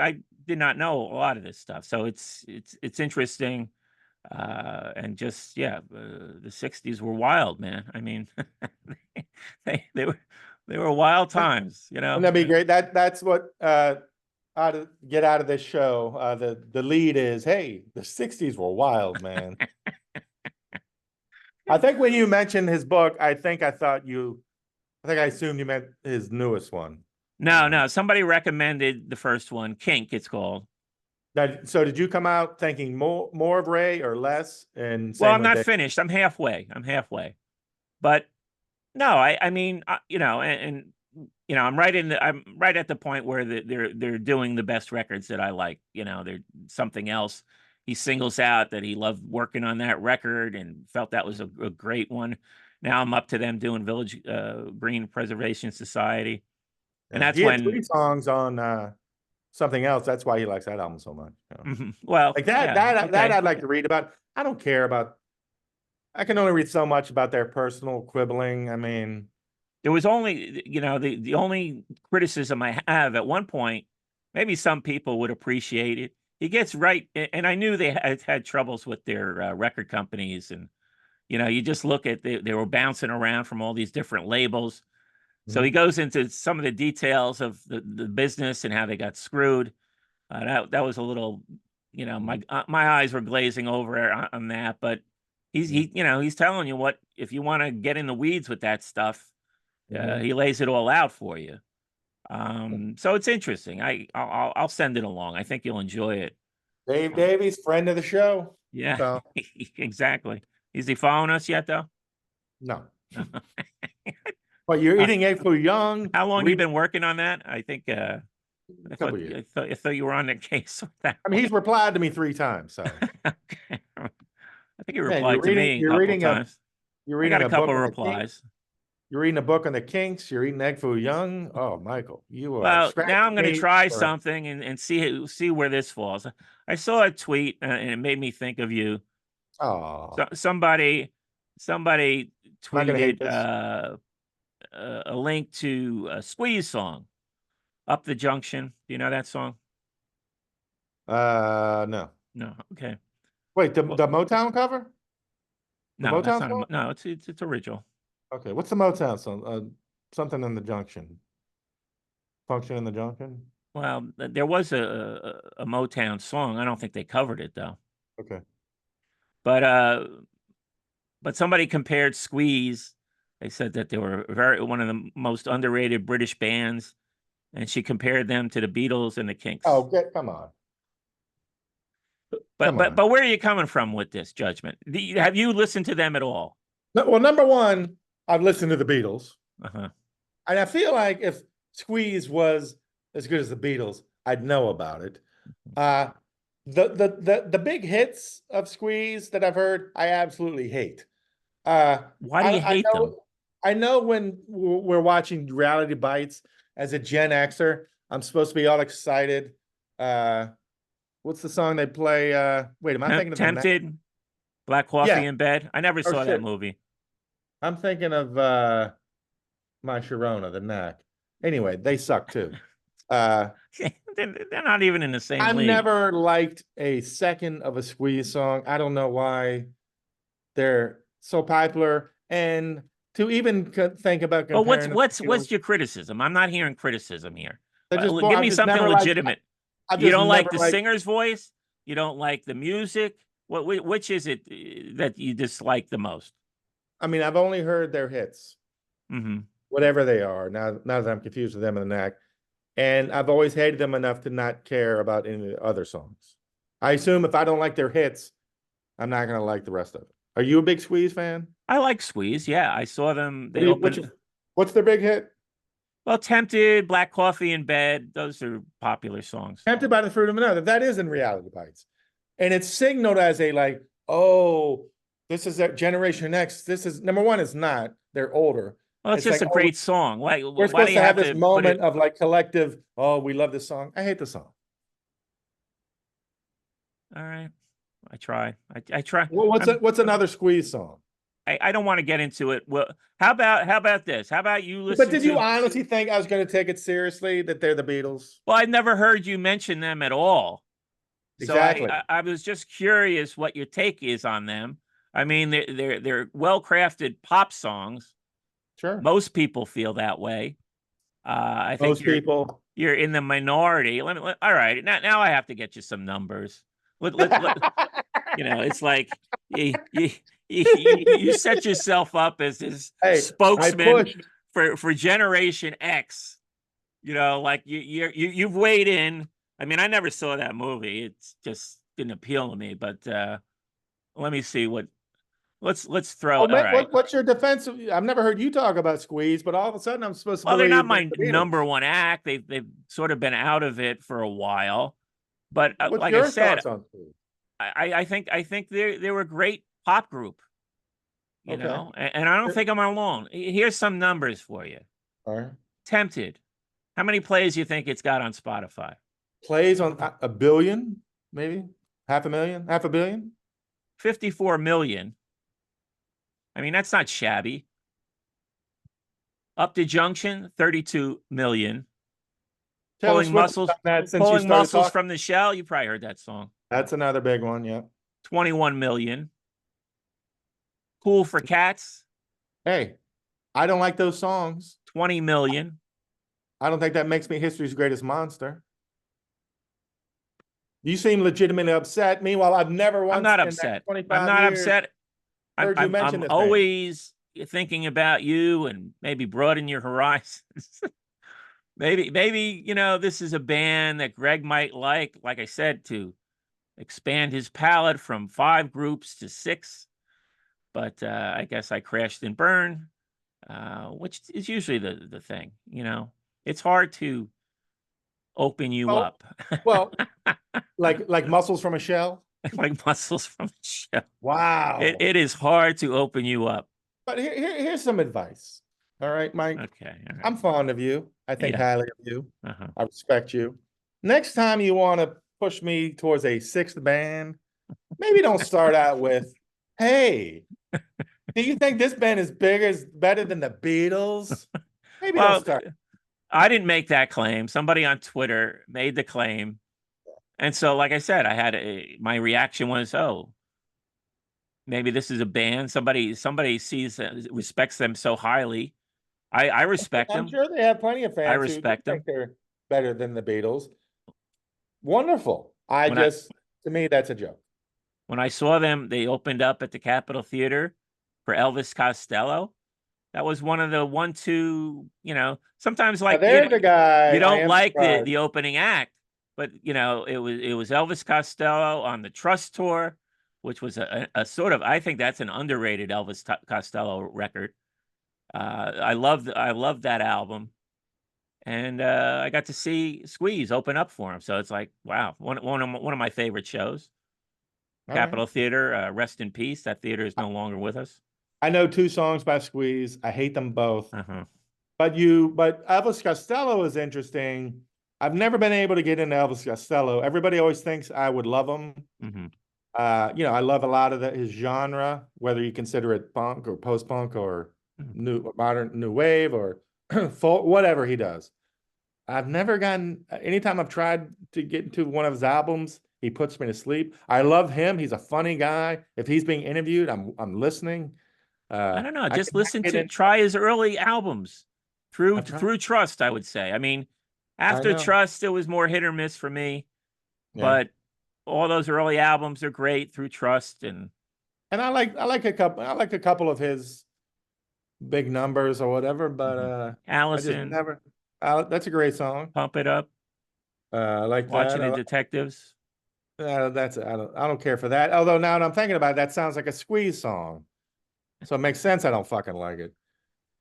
did not know a lot of this stuff, so it's interesting, and just the '60s were wild, man. I mean, they were wild times, Wouldn't that be great? That's what get out of this show. The lead is, hey, the '60s were wild, man. I think when you mentioned his book, I think I assumed you meant his newest one. No, somebody recommended the first one, Kink, it's called. So did you come out thinking more of Ray or less? And Well, same I'm with not Dave. finished. I'm halfway. But no, I mean, I'm I'm right at the point where they're doing the best records that I like. They're something else. He singles out that he loved working on that record and felt that was a great one. Now I'm up to them doing Village Green Preservation Society, and Yeah, that's he had when, 3 songs on something else. That's why he likes that album so much. well, Like that, yeah, that okay. I'd like to read about. I don't care about. I can only read so much about their personal quibbling. I mean, There was only, the only criticism I have at one point, maybe some people would appreciate it. He gets right, and I knew they had troubles with their record companies, and you just look at they were bouncing around from all these different labels. So he mhm, goes into some of the details of the business and how they got screwed. That was a little, mhm, my eyes were glazing over on that, but mhm, he's telling you what, if you want to get in the weeds with that stuff, mhm. he lays it all out for you. So it's interesting. I'll send it along. I think you'll enjoy it. Dave Uh, Davies, friend of the show. yeah, So exactly. Is he following us yet, though? no, No. but you're Uh, eating egg foo young. how long you Read been working on that? I think a couple years. I thought you were on the case with that I mean, one. he's replied to me 3 times. So Okay. I think he man, replied to me a couple of times. you're I got reading a a book couple of on the king. replies. You're reading a book on the Kinks. You're eating egg foo young. Oh, Michael, you are Well, now I'm scratching going to me try for. something and see where this falls. I saw a tweet and it made me think of you. Oh, So somebody am I going to hate tweeted this? a link to a Squeeze song, "Up the Junction." Do you know that song? No. No. Okay. Wait, Well, the Motown cover? The no, that's Motown not song? no. It's original. Okay, what's the Motown song? Something in the Junction. Function in the Junction. Well, there was a Motown song. I don't think they covered it though. Okay. But uh, but somebody compared Squeeze. They said that they were one of the most underrated British bands, and she compared them to the Beatles and the Oh, Kinks. come on, But come but on. but where are you coming from with this judgment? Have you listened to them at all? No, well, number one, I've listened to the Beatles, Uh-huh. and I feel like if Squeeze was as good as the Beatles, I'd know about it. Uh the big hits of Squeeze that I've heard, I absolutely hate. Uh, Why do you I hate them? know, I know when we're watching Reality Bites as a Gen Xer, I'm supposed to be all excited. Uh, what's the song they play? Wait, am I thinking of the next? Tempted, Black Yeah. Coffee in Bed. I never Oh saw that shit. movie. I'm thinking of My Sharona, the Knack. Anyway, they suck too. Uh, They're not even in the same I've league. never liked a second of a Squeeze song. I don't know why they're so popular. And to even think about Well, comparing them to what's Beatles, your criticism? I'm not hearing criticism here. they're just Give I've me just something never liked. legitimate. I've You just don't like never the liked. singer's voice? You don't like the music? Which is it that you dislike the most? I mean, I've only heard their hits, Hmm. whatever they are. Now that I'm confused with them and the Knack, and I've always hated them enough to not care about any of the other songs. I assume if I don't like their hits, I'm not gonna like the rest of it. Are you a big Squeeze fan? I like Squeeze. Yeah, I saw them. What They do you, opened. what's their big hit? Well, Tempted, Black Coffee in Bed. Those are popular songs. Tempted by the Fruit of Another. That is in Reality Bites. And it's signaled as a like, oh, this is that Generation X. This is number one, it's not. They're older. Well, it's It's just like, a oh, great song. we're Why do supposed you to have have this to put moment it? of like collective, oh, we love this song. I hate the song. All right, I try. I try. Well, what's another Squeeze song? I don't want to get into it. Well, how about this? How about you But listen did you to? honestly think I was going to take it seriously that they're the Beatles? Well, I've never heard you mention them at all. So Exactly. I was just curious what your take is on them. I mean, they're well crafted pop songs. Sure. Most people feel that way. I think Most people. you're in the minority. All right, now I have to get you some numbers. Let it's like you set yourself up as this Hey, I spokesman pushed. for Generation X. Like you've weighed in. I mean, I never saw that movie. It's just didn't appeal to me. But let me see what. Let's throw. Oh, All man, right. what's your defense? I've never heard you talk about Squeeze, but all of a sudden I'm supposed to Well, they're not believe my the number Beatles. one act. They've sort of been out of it for a while. But What's like I your said, thoughts on Squeeze? I think they were a great pop group. Okay. And I don't think I'm alone. Here's some numbers for you. All right. Tempted. How many plays do you think it's got on Spotify? Plays on a billion, maybe half a million, half a billion. 54 million. I mean, that's not shabby. Up to Junction, 32 million. Taylor Pulling Swift has muscles, done that since you pulling started muscles talking. from the shell. You probably heard that song. That's another big one. Yeah. 21 million. Cool for Cats, Hey, I don't like those songs. 20 million. I don't think that makes me history's greatest monster. You seem legitimately upset. Meanwhile, I've never I'm once not in that upset. I'm 25 not years upset. I'm heard you I'm mention I'm this band. always thinking about you and maybe broaden your horizons. Maybe this is a band that Greg might like I said, to expand his palette from 5 groups to 6. But I guess I crashed and burned, which is usually the thing. It's hard to open you Well, up. well, like muscles from a shell. Like muscles from a shell. It, Wow. it is hard to open you up. But here's some advice. All right, Mike. Okay. All right. I'm fond of you. I think Yeah. highly of you. Uh-huh. I respect you. Next time you want to push me towards a sixth band, maybe don't start out with, "Hey, do you think this band is better than the Beatles?" Maybe don't Well, start. I didn't make that claim. Somebody on Twitter made the claim. And so, like I said, my reaction was, oh, maybe this is a band. Somebody sees respects them so highly. I respect I'm them. sure they have plenty of I fans who do respect think them. they're better than the Beatles. Wonderful. When I To me, that's a joke. when I saw them, they opened up at the Capitol Theater for Elvis Costello. That was one of the 1, 2. Sometimes Now, like there's a guy you I don't am like the surprised. the opening act, but it was Elvis Costello on the Trust tour, which was a sort of, I think that's an underrated Elvis Costello record. I love that album, and I got to see Squeeze open up for him. So it's like, wow, one of my favorite shows. All right. Capitol Theater, rest in peace. That theater is no longer with us. I know 2 songs by Squeeze. I hate them both. Uh-huh. But Elvis Costello is interesting. I've never been able to get into Elvis Costello. Everybody always thinks I would love him. Hmm. I love a lot of his genre, whether you consider it punk or post-punk or modern new wave or folk, whatever he does. I've never gotten, anytime I've tried to get into one of his albums, he puts me to sleep. I love him. He's a funny guy. If he's being interviewed, I'm listening. I don't know. I Just cannot listen get to in. try his early albums through I've tried. through Trust, I would say. I mean, I after know. Trust, it was more hit or miss for me, Yeah. but all those early albums are great through Trust. And And I like a couple of his big numbers or whatever, but Mhm. I just Allison, never. That's a great song. Pump It Up, I like that. Watching the Detectives. That's I don't care for that. Although now that I'm thinking about it, that sounds like a Squeeze song, so it makes sense. I don't fucking like it.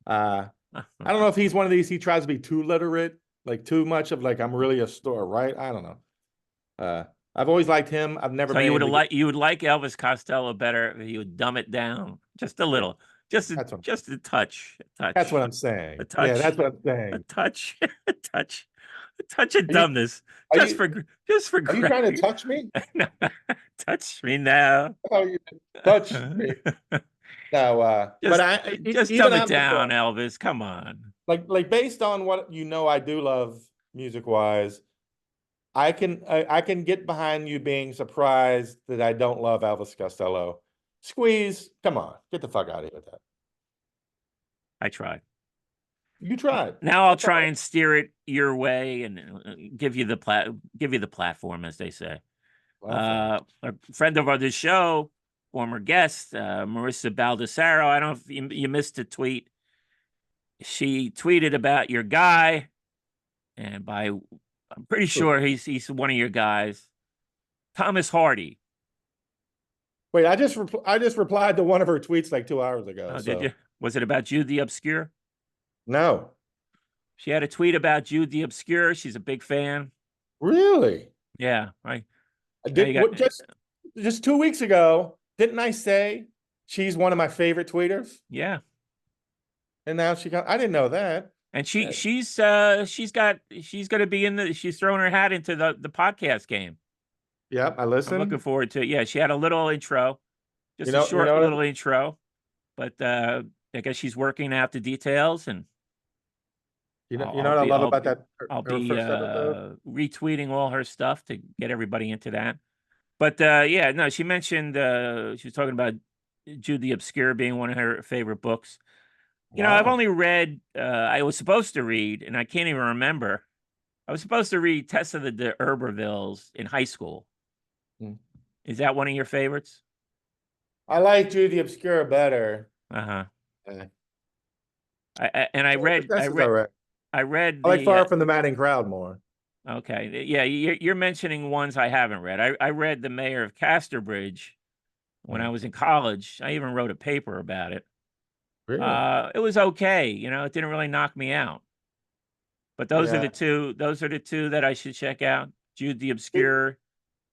I don't know if he's one of these. He tries to be too literate, like too much of like I'm really a store, right? I don't know. Uh, I've always liked him. I've never So been able to get. you would like Elvis Costello better if you would dumb it down just a Yeah, little, just a that's what just a touch, that's what I'm saying. a Yeah, touch, that's what I'm a saying. touch, a touch, a touch of Are you dumbness, are just you for just for are you trying to Greg. touch me? No, touch me now. Oh, you touch me. No, but just just even dumb it I'm down, surprised. Elvis. Come on. Like based on what I do love music wise, I can get behind you being surprised that I don't love Elvis Costello. Squeeze, come on, get the fuck out of here with that. I tried. You tried. Now I'll That's try all and steer it your way and give you the platform, as they say. right. Well, thanks. A friend of the show, former guest, Marissa Baldessaro. I don't know if you missed a tweet. She tweeted about your guy, and by I'm pretty sure he's one of your guys. Thomas Hardy. Wait, I just replied to one of her tweets like 2 hours ago. Oh, did you? So Was it about Jude the Obscure? no, She had a tweet about Jude the Obscure. She's a big fan. really. Yeah, right. I Now you did got, what just 2 weeks ago, didn't I say she's one of my favorite tweeters? yeah. And now I didn't know that. And Uh, she's going to be in she's throwing her hat into the podcast game. Yep, I I'm looking listened. forward to it. Yeah, she had a little intro, just a You short know little intro, but I guess she's working out the details, and you know what I love I'll about that I'll her be first episode? retweeting all her stuff to get everybody into that. But yeah, no, she mentioned she was talking about Jude the Obscure being one of her favorite books. I've Wow. only read I was supposed to read, and I can't even remember. I was supposed to read Tess of the D'Urbervilles in high school. Mm. Is that one of your favorites? I like Jude the Obscure better. Uh-huh. Uh, And I read this is all right. I read I like the Far from the Madding Crowd more. okay. Yeah, you're mentioning ones I haven't read. I read The Mayor of Casterbridge when I Mm. was in college. I even wrote a paper about it. Really? It was okay, it didn't really knock me out. But Yeah. those are the two that I should check out. Jude the Obscure.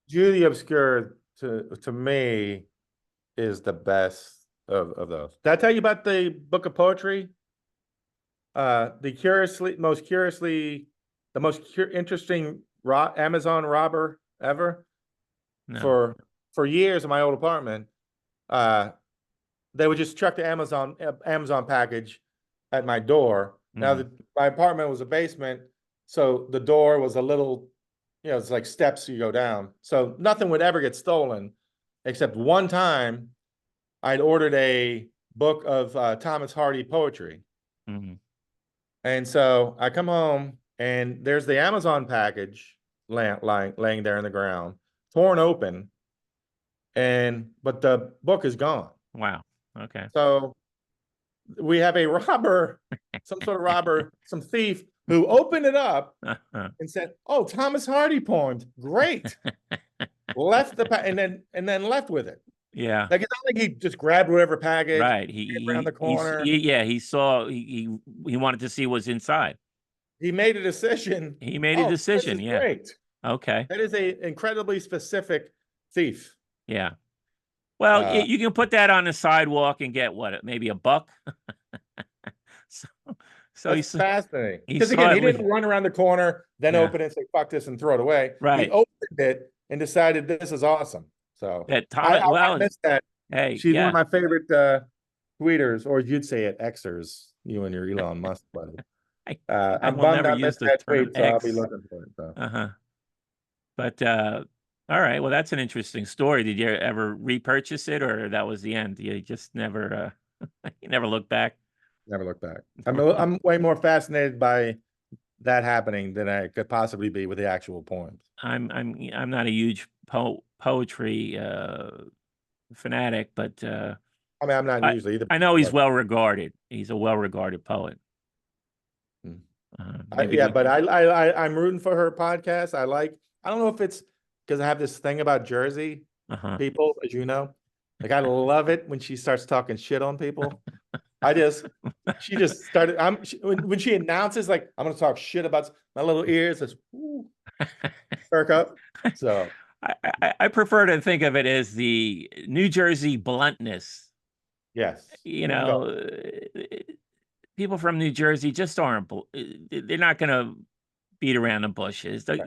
Jude the Obscure to me is the best of those. Did I tell you about the book of poetry? The most interesting Amazon robber ever. No. For years in my old apartment, uh, they would just chuck the Amazon package at my door. Now Mhm. my apartment was a basement, so the door was a little, it's like steps you go down. So nothing would ever get stolen, except one time I'd ordered a book of Thomas Hardy poetry. Mhm. And so I come home and there's the Amazon package laying there in the ground, torn open, but the book is gone. Wow. Okay. So we have a robber, some thief who opened it up and said, "Oh, Thomas Hardy poems, great." Left and then left with it. Yeah. Like it's not like he just grabbed whatever package, Right. came around the corner. Yeah, he saw he wanted to see what's inside. He made a decision. He made a Oh, this decision. is Yeah. great. Okay. That is a incredibly specific thief. Yeah. Well, Uh, you can put that on the sidewalk and get what, maybe a buck. So, so that's fascinating. he Because saw again, it. he didn't run around the corner, then Yeah. open it and say, fuck this and throw it away. He Right. opened it and decided this is awesome. So That I, Thomas. I, I Well, missed that. hey, She's one of yeah. my favorite tweeters, or you'd say it, Xers, you and your Elon Musk buddy. I I'm will bummed never I use missed the that term tweet, so I'll be X. looking for it. So. Uh-huh. But all right. Well, that's an interesting story. Did you ever repurchase it, or that was the end? You just never you never looked back. Never look back. I'm way more fascinated by that happening than I could possibly be with the actual poems. I'm not a huge poetry fanatic, but I mean, I'm not I usually either. I know he's well regarded. He's a well regarded poet. Hmm. Maybe Yeah, we. but I'm rooting for her podcast. I don't know if it's because I have this thing about Jersey Uh-huh. people, as you know. Like I love it when she starts talking shit on people. She just started. When she announces like I'm going to talk shit about my little ears, just perk up. So I prefer to think of it as the New Jersey bluntness. yes, You there you go. know, people from New Jersey just aren't. They're not going to beat around the bushes. They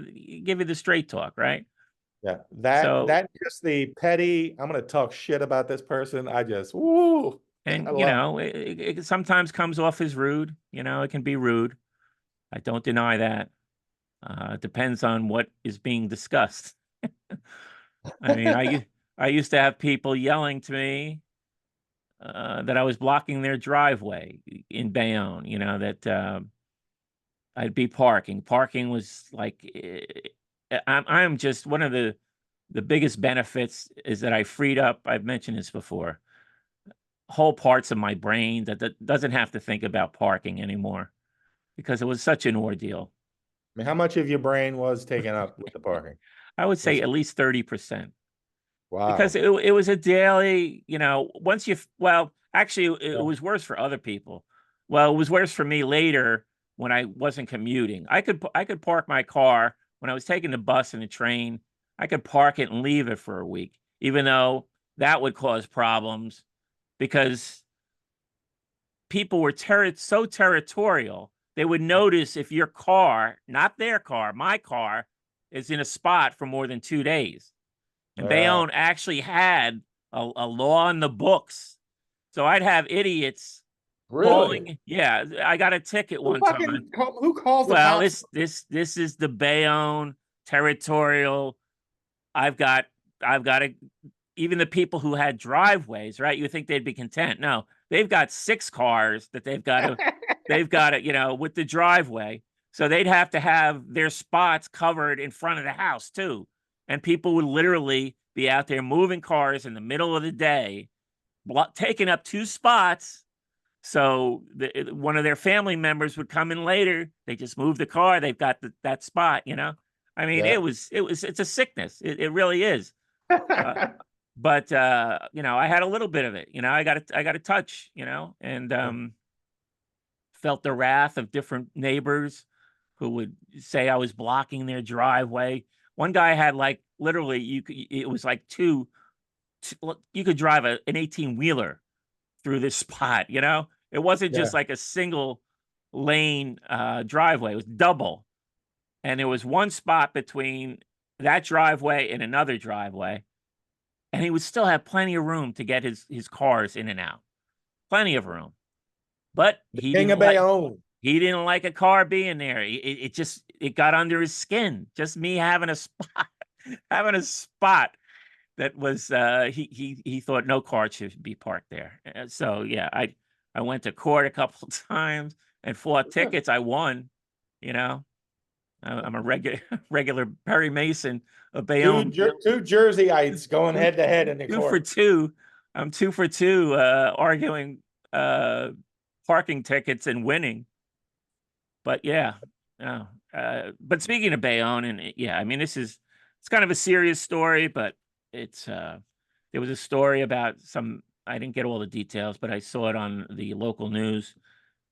give you the straight talk, right? Yeah, So, that just the petty. I'm going to talk shit about this person. I just woo. I and love. it sometimes comes off as rude. It can be rude. I don't deny that. It depends on what is being discussed. I mean, I used to have people yelling to me that I was blocking their driveway in Bayonne. That I'd be parking. Parking was like I'm just one of the biggest benefits is that I freed up. I've mentioned this before. Whole parts of my brain that doesn't have to think about parking anymore because it was such an ordeal. mean, how much of your brain was taken up with the parking? I would say Was at least 30%. Because wow. it was a daily, once well, actually, it Yeah. was worse for other people. Well, it was worse for me later when I wasn't commuting. I could park my car when I was taking the bus and the train. I could park it and leave it for a week, even though that would cause problems because people were so territorial. They would notice if your car, not their car, my car, is in a spot for more than 2 days. And Yeah. Bayonne actually had a law in the books. So I'd have idiots Really? calling. Yeah, I got a ticket one time. Who calls the Well, cops? this is the Bayonne territorial. I've got I've got a even the people who had driveways, right? You think they'd be content. No, they've got 6 cars that they've got to, with the driveway. So they'd have to have their spots covered in front of the house too. And people would literally be out there moving cars in the middle of the day, taking up 2 spots. So one of their family members would come in later. They just move the car. They've got that spot. I mean, Yeah. it's a sickness. It really is. Uh, but I had a little bit of it. I got a touch. And felt the wrath of different neighbors who would say I was blocking their driveway. One guy had like literally it was like you could drive an 18-wheeler through this spot. It wasn't Yeah. just like a single lane driveway, it was double. And there was one spot between that driveway and another driveway, and he would still have plenty of room to get his cars in and out. Plenty of room. But The King of he didn't like a car being there. It got under his skin. Just me having a spot, having a spot that was he thought no car should be parked there. So yeah, I went to court a couple of times and fought tickets. I won. You know, I'm a regular regular Perry Mason of Bayonne. Two Jerseyites going Two, head to head in the two for court. two. I'm 2 for 2 arguing uh, parking tickets and winning. But yeah, no. But speaking of Bayonne, and yeah, I mean, it's kind of a serious story, but it's there was a story about I didn't get all the details, but I saw it on the local news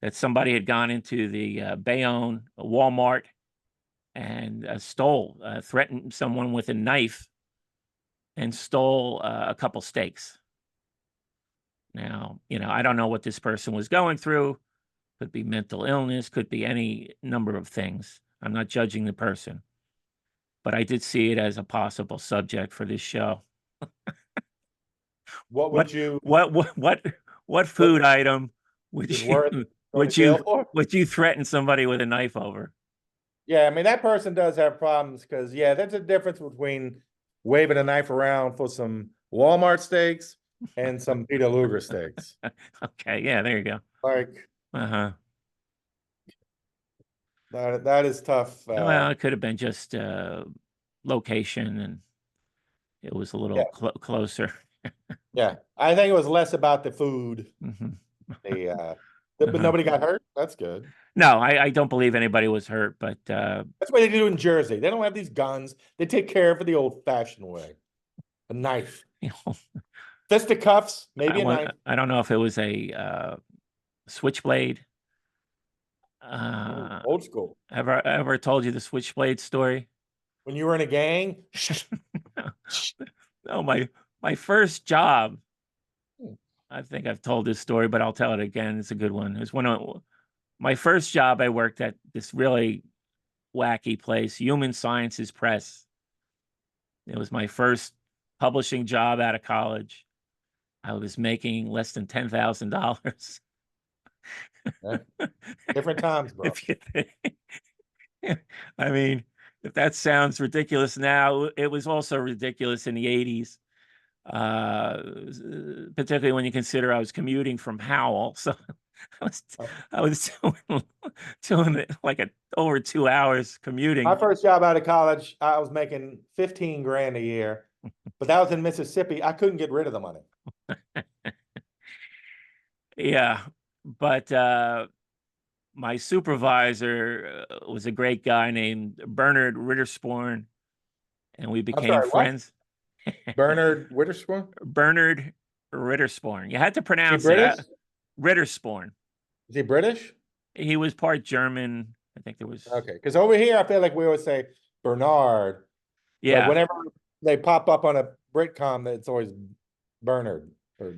that somebody had gone into the Bayonne Walmart and threatened someone with a knife and stole a couple steaks. Now, I don't know what this person was going through. Could be mental illness, could be any number of things. I'm not judging the person, but I did see it as a possible subject for this show. What What would you what what food item would is you worth going to would you jail for? would you threaten somebody with a knife over? Yeah, I mean that person does have problems because yeah, there's a difference between waving a knife around for some Walmart steaks and some Peter Luger steaks. Okay, yeah, there you go. Like Uh-huh. that is tough. Well, it could have been just location and it was a Yeah, little closer. yeah. I think it was less about the food. Mhm. But Uh-huh. nobody got hurt. That's good. No, I don't believe anybody was hurt, but That's what they do in Jersey. They don't have these guns. They take care of it the old-fashioned way. A knife. you know, Fisticuffs, maybe a knife. I don't know if it was a switchblade. Ooh, Uh, old school. ever told you the switchblade story? When you were in a gang. No, my first job. Hmm. I think I've told this story, but I'll tell it again. It's a good one. It was my first job. I worked at this really wacky place, Human Sciences Press. It was my first publishing job out of college. I was making less than $10,000. Yeah. Different times, bro. If you think, I mean, if that sounds ridiculous now, it was also ridiculous in the 80s. Particularly when you consider I was commuting from Howell. So I was, I was doing it like over 2 hours My commuting. first job out of college, I was making 15 grand a year, but that was in Mississippi. I couldn't get rid of the money. Yeah. But my supervisor was a great guy named Bernard Rittersporn, and we I'm became sorry, what? friends. Bernard Witherspoon? Bernard Rittersporn. You had to Is he pronounce it. British? Rittersporn. Is he British? He was part German. I think there was. Okay, because over here I feel like we always say Bernard. Like Yeah. whenever they pop up on a Britcom, it's always Bernard, or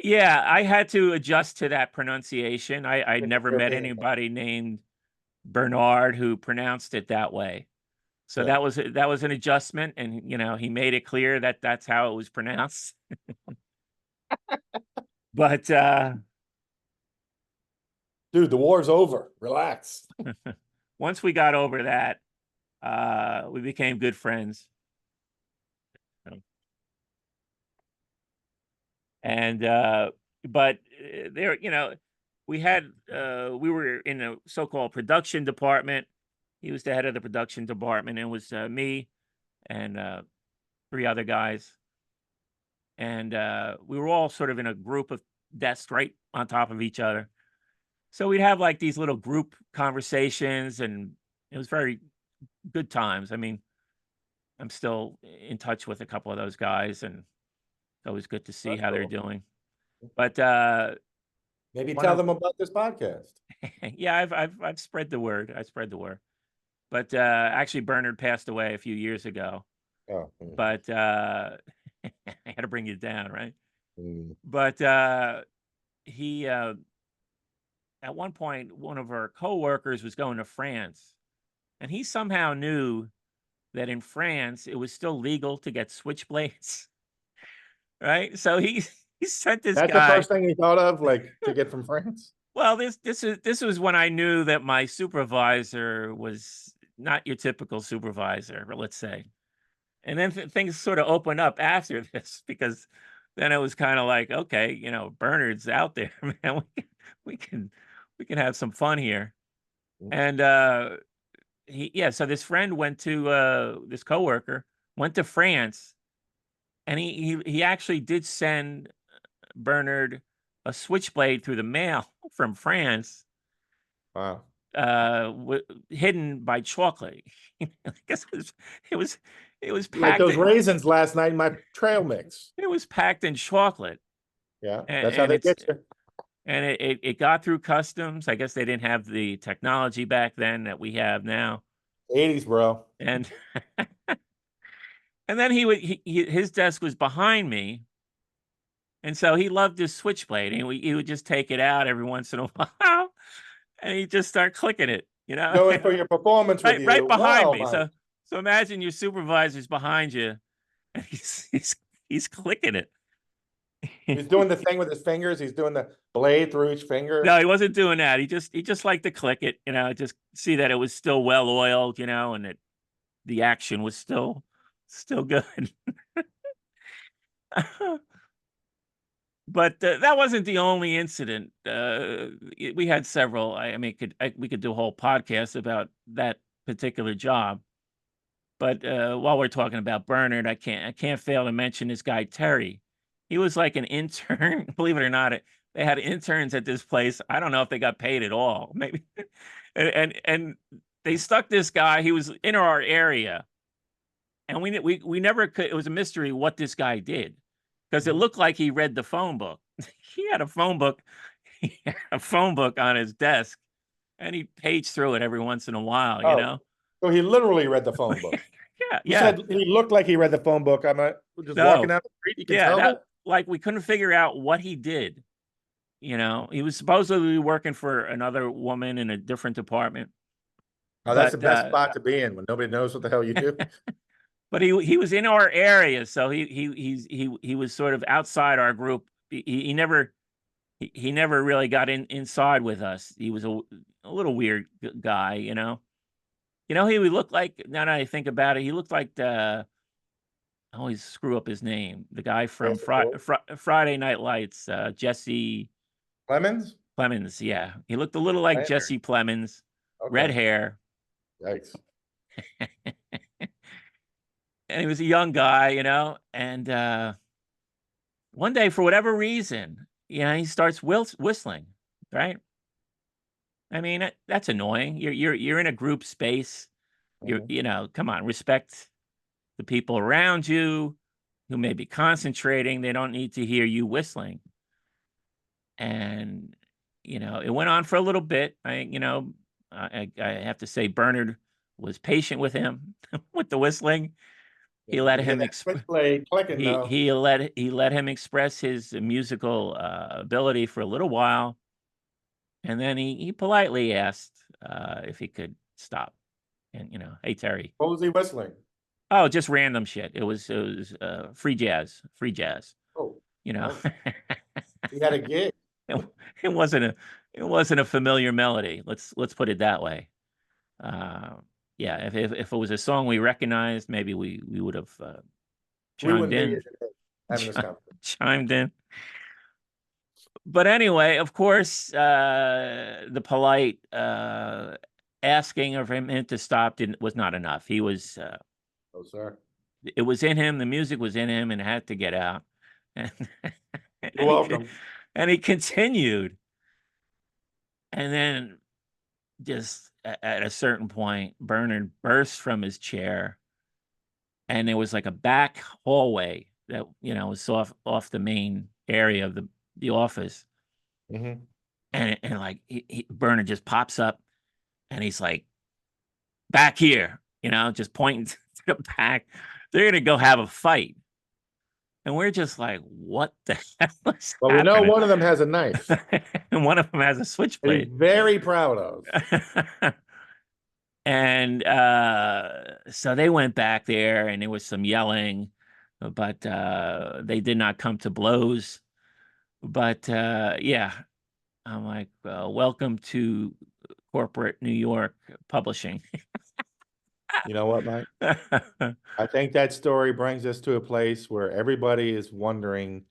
Yeah, I had to adjust to that pronunciation. I never met European. anybody named Bernard who pronounced it that way. So Yeah. that was an adjustment, and he made it clear that that's how it was pronounced. But Dude, the war's over. Relax. once we got over that, we became good friends. And but there, we had we were in a so-called production department. He was the head of the production department, and it was me and three other guys, and we were all sort of in a group of desks right on top of each other. So we'd have like these little group conversations, and it was very good times. I mean, I'm still in touch with a couple of those guys, and it's always good to see That's how they're cool. doing. But Maybe one tell of them about this podcast. yeah, I've spread the word. I spread the word. But actually, Bernard passed away a few years ago. Oh. But I had to bring you down, right? Mm. But he at one point, one of our coworkers was going to France, and he somehow knew that in France it was still legal to get switchblades, right? So he sent this That's the guy. first thing he thought of, like to get from France. Well, this was when I knew that my supervisor was not your typical supervisor, let's say. And then things sort of opened up after this, because then it was kind of like, okay, Bernard's out there, man. We can we can have some fun here. And so this friend went to this coworker went to France, and he actually did send Bernard a switchblade through the mail from France, Wow. hidden by chocolate. I guess it was it was Like packed those in, raisins last night in my trail mix. it was packed in chocolate, Yeah, and, that's how and they it's get you. and it got through customs. I guess they didn't have the technology back then that we have now. 80s, bro. And and then his desk was behind me, and so he loved his switchblade, and he would just take it out every once in a while, and he'd just start clicking it, Going for your performance right review. behind Wow, me. Mike. So imagine your supervisor's behind you, and he's clicking it. He's doing the thing with his fingers. He's doing the blade through each finger. No, he wasn't doing that. He just liked to click it, just see that it was still well oiled, and that the action was still good. But that wasn't the only incident. We had several. I mean, we could do a whole podcast about that particular job. But while we're talking about Bernard, I can't fail to mention this guy Terry. He was like an intern. Believe it or not, they had interns at this place. I don't know if they got paid at all. Maybe, and they stuck this guy. He was in our area, and we never could. It was a mystery what this guy did, because it looked like he read the phone book. He had a phone book. He had a phone book on his desk, and he paged through it every once in a while. Oh, so he literally read the phone book. Yeah, You yeah. said he looked like he read the phone book. I'm just walking No, down the street. You can yeah, tell that that. like we couldn't figure out what he did. He was supposedly working for another woman in a different department, Oh, that's the but best spot to be in when nobody knows what the hell you do. but he was in our area, so he was sort of outside our group. He never he never really got inside with us. He was a little weird guy, he would look like, now that I think about it, he looked like I always screw up his name. The guy from Friday Night Lights, Jesse Clemens? Plemons. Yeah, he looked a little like Lander. Jesse Plemons, red Okay. hair, Yikes. and he was a young guy, And one day, for whatever reason, he starts whistling, right? I mean, that's annoying. You're in a group space. Mhm. Come on, respect the people around you who may be concentrating. They don't need to hear you whistling. And it went on for a little bit. I have to say Bernard was patient with him with the whistling. Yeah, He you let can hear him that switchblade clicking though. he let him express his musical ability for a little while, and then he politely asked if he could stop. And hey Terry, What was he whistling? oh, just random shit. It was free jazz, free jazz. Oh, You know, nice. He had a gig. it, it wasn't a it wasn't a familiar melody. Let's put it that way. Uh, yeah, if it was a song we recognized, maybe we would have We chimed wouldn't be in, here today having this conversation. chimed in. But anyway, of course, the polite asking of him to stop was not enough. He was Oh, sir. it was in him. The music was in him, and it had to get out. And, You're and welcome. he continued, and then just at a certain point, Bernard burst from his chair, and there was like a back hallway that was off the main area of the office, Hmm. and like Bernard just pops up, and he's like, "Back here," just pointing to the back. They're gonna go have a fight, and we're just like, "What the hell is Well, we know happening?" one of them has a knife And one of them has a that he's switchblade. very proud of. And so they went back there, and there was some yelling, but they did not come to blows. But yeah, I'm like, welcome to corporate New York publishing. You know what, Mike? I think that story brings us to a place where everybody is wondering,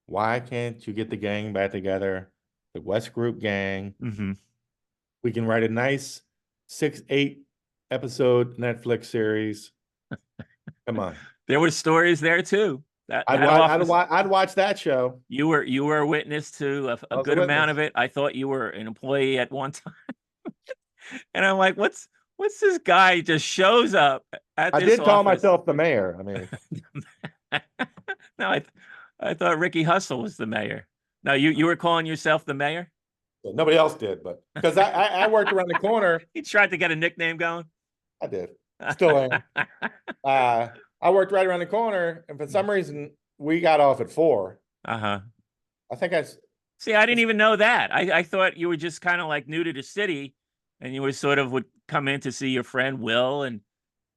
why can't you get the gang back together, the West Group gang? Hmm. We can write a nice 6, 8 episode Netflix series. Come on. There were stories there too. That I'd that watch, I'd office, watch, I'd watch that show. you were a witness to a I was a good amount witness. of it. I thought you were an employee at one time. And I'm like, what's this guy just shows up at I this did call office? myself the mayor. I mean, No, I thought Ricky Hustle was the mayor. No, you were calling yourself the mayor? nobody else did, but because I worked around the corner. You tried to get a nickname going? I did. Still am. I worked right around the corner, and for some reason we got off at 4. Uh-huh. I think I See, I didn't even know that. I thought you were just kind of like new to the city, and you were sort of would come in to see your friend Will and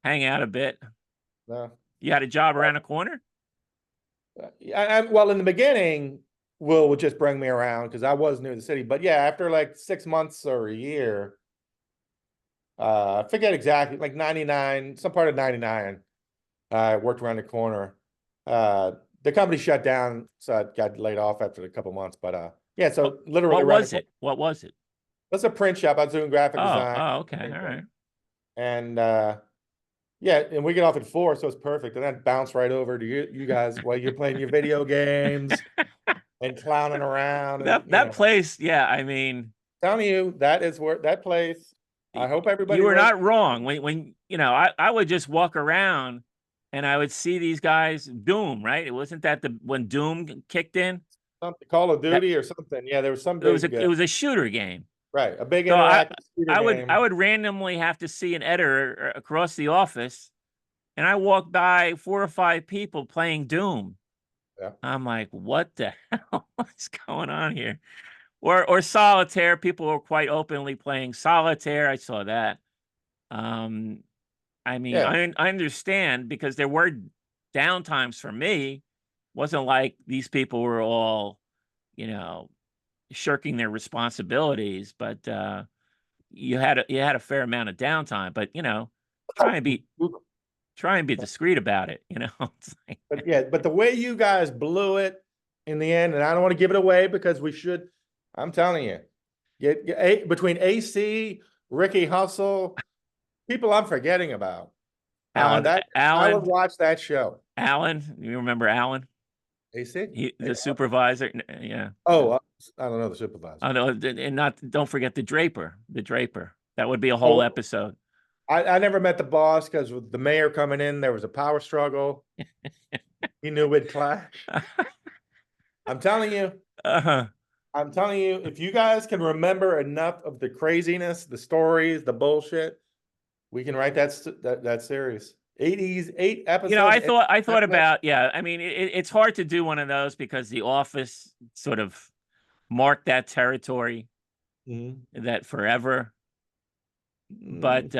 hang out a bit. no. You had a job around the corner? Well, in the beginning, Will would just bring me around because I was new to the city. But yeah, after like 6 months or a year, I forget exactly, like 99, some part of 99, I worked around the corner. The company shut down, so I got laid off after a couple months. But yeah, What so literally what around the was corner. it? What was it? That's a print shop. I was doing graphic Oh, design. okay. All right. And yeah, and we get off at 4, so it's perfect. And then bounce right over to you guys while you're playing your video games and clowning around. And That place, yeah, I mean, telling you, that is where that place. I hope everybody you were wrote not wrong. When I would just walk around and I would see these guys Doom, right? It wasn't that when Doom kicked in? something, Call of That Duty or something. Yeah, there was some it was big, it was a shooter game. right, a big So interactive shooter I game. would randomly have to see an editor across the office, and I walked by 4 or 5 people playing Doom. Yeah, I'm like, what the hell is going on here? Or solitaire. People were quite openly playing solitaire. I saw that. Um, I mean, yeah, I understand because there were downtimes for me. Wasn't like these people were all, you know, shirking their responsibilities, but you had a fair amount of downtime. But try and be try and be discreet about it. It's like, but yeah, but the way you guys blew it in the end, and I don't want to give it away because we should. I'm telling you, between AC, Ricky Hustle, people I'm forgetting about. Alan, That I would Alan, watch that show. Alan. You remember Alan? AC, The supervisor. Yeah. oh, I don't know the supervisor. Oh, no, and don't forget the Draper. The Draper. That would be a whole Oh, episode. I never met the boss because with the mayor coming in, there was a power struggle. He knew we'd clash. I'm telling you, Uh-huh. I'm telling you, if you guys can remember enough of the craziness, the stories, the bullshit, we can write that series. 8 episodes. I thought about, yeah. I mean, it's hard to do one of those because The Office sort of marked that territory, Mhm. that forever. Mm, But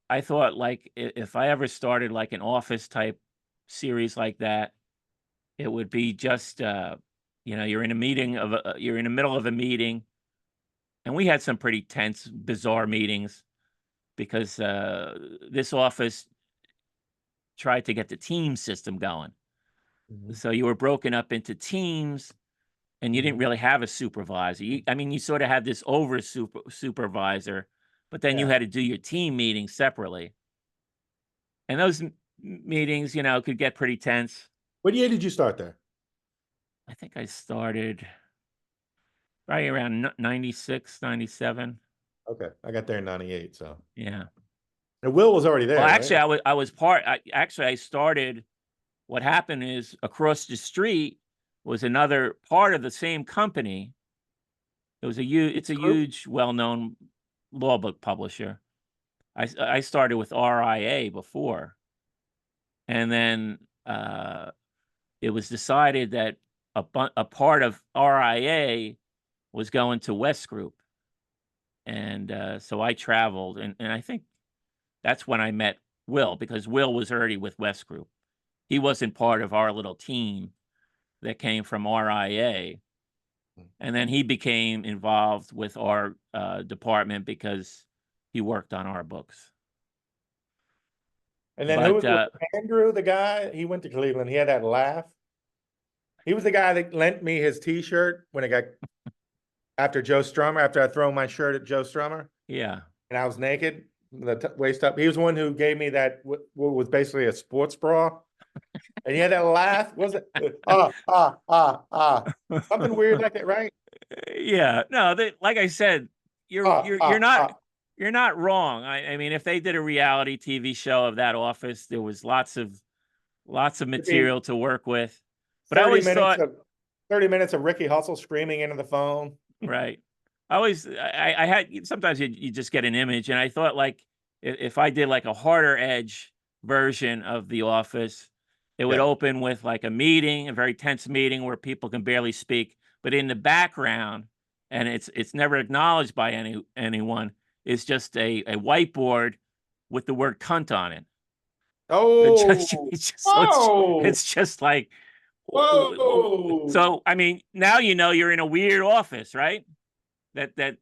I thought, like, if I ever started like an Office type series like that, it would be just you're in a meeting you're in the middle of a meeting, and we had some pretty tense, bizarre meetings because this office tried to get the team system going. mhm, So you were broken up into teams, and you didn't mhm. really have a supervisor. I mean, you sort of had this supervisor, but then you Yeah. had to do your team meetings separately. And those meetings, could get pretty tense. What year did you start there? I think I started right around 96, 97. Okay, I got there in '98. So, Yeah. and Will was already Well, there, right? actually, I started. What happened is across the street was another part of the same company. It's a Group? huge, well-known law book publisher. I started with RIA before, and then it was decided that a part of RIA was going to West Group, and so I traveled, and I think that's when I met Will, because Will was already with West Group. He wasn't part of our little team that came from RIA, and then he became involved with our department because he worked on our books. And then who But was Andrew, the guy? He went to Cleveland. He had that laugh. He was the guy that lent me his T-shirt when I got after Joe Strummer. After I throw my shirt at Joe Strummer, yeah, and I was naked, the waist up. He was the one who gave me that what was basically a sports bra. And he had that laugh. Was it something weird like that, right? yeah. No, like I said, you're Ah you're you're ah not ah. you're not wrong. I mean, if they did a reality TV show of that office, there was lots of It'd be material to work with. But I 30 always minutes thought, of 30 minutes of Ricky Hustle screaming into the phone. right. I had sometimes you just get an image, and I thought, like, if I did like a harder edge version of The Office, it would Yeah. open with like a meeting, a very tense meeting where people can barely speak, but in the background, and it's never acknowledged by anyone, is just a whiteboard with the word cunt on it. It just, Oh, it's just, so whoa, it's just like, whoa. so I mean, now you're in a weird office, right? That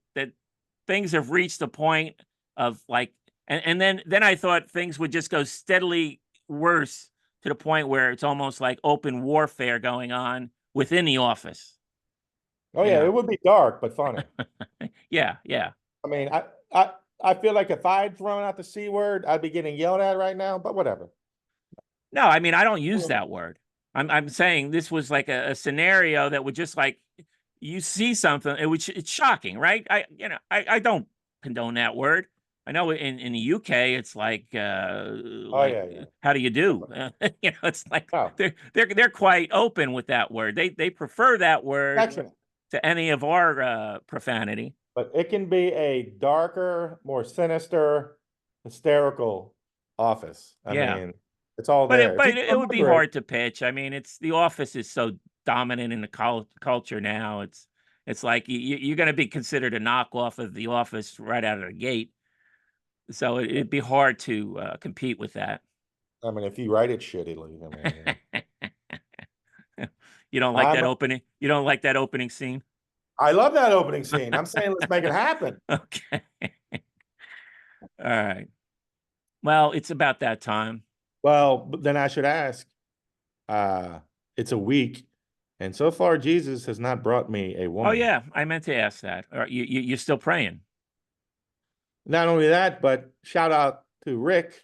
things have reached a point of like, and then I thought things would just go steadily worse to the point where it's almost like open warfare going on within the office. Oh You yeah, know? it would be dark but funny. Yeah, yeah. I mean, I feel like if I'd thrown out the C word, I'd be getting yelled at right now, but whatever. No, I mean, I don't use that word. I'm saying this was like a scenario that would just like, you see something, it's shocking, right? I don't condone that word. I know in the UK it's Oh like yeah, yeah. how do you do? It's like No, they're quite open with that word. They prefer that word excellent. to any of our profanity. But it can be a darker, more sinister, hysterical office. I Yeah. mean, it's all But there. If you it can would be remember it, hard to pitch. I mean, it's The Office is so dominant in the culture now. It's like you're going to be considered a knockoff of The Office right out of the gate. So it'd be hard to compete with that. I mean, if you write it shittily, I mean, You don't like I'm that opening? You don't like that opening scene? I love that opening scene. I'm saying let's make it happen. Okay. All right. Well, it's about that time. Well, but then I should ask, uh, it's a week, and so far Jesus has not brought me a Oh woman. yeah, I meant to ask that. You're still praying? Not only that, but shout out to Rick,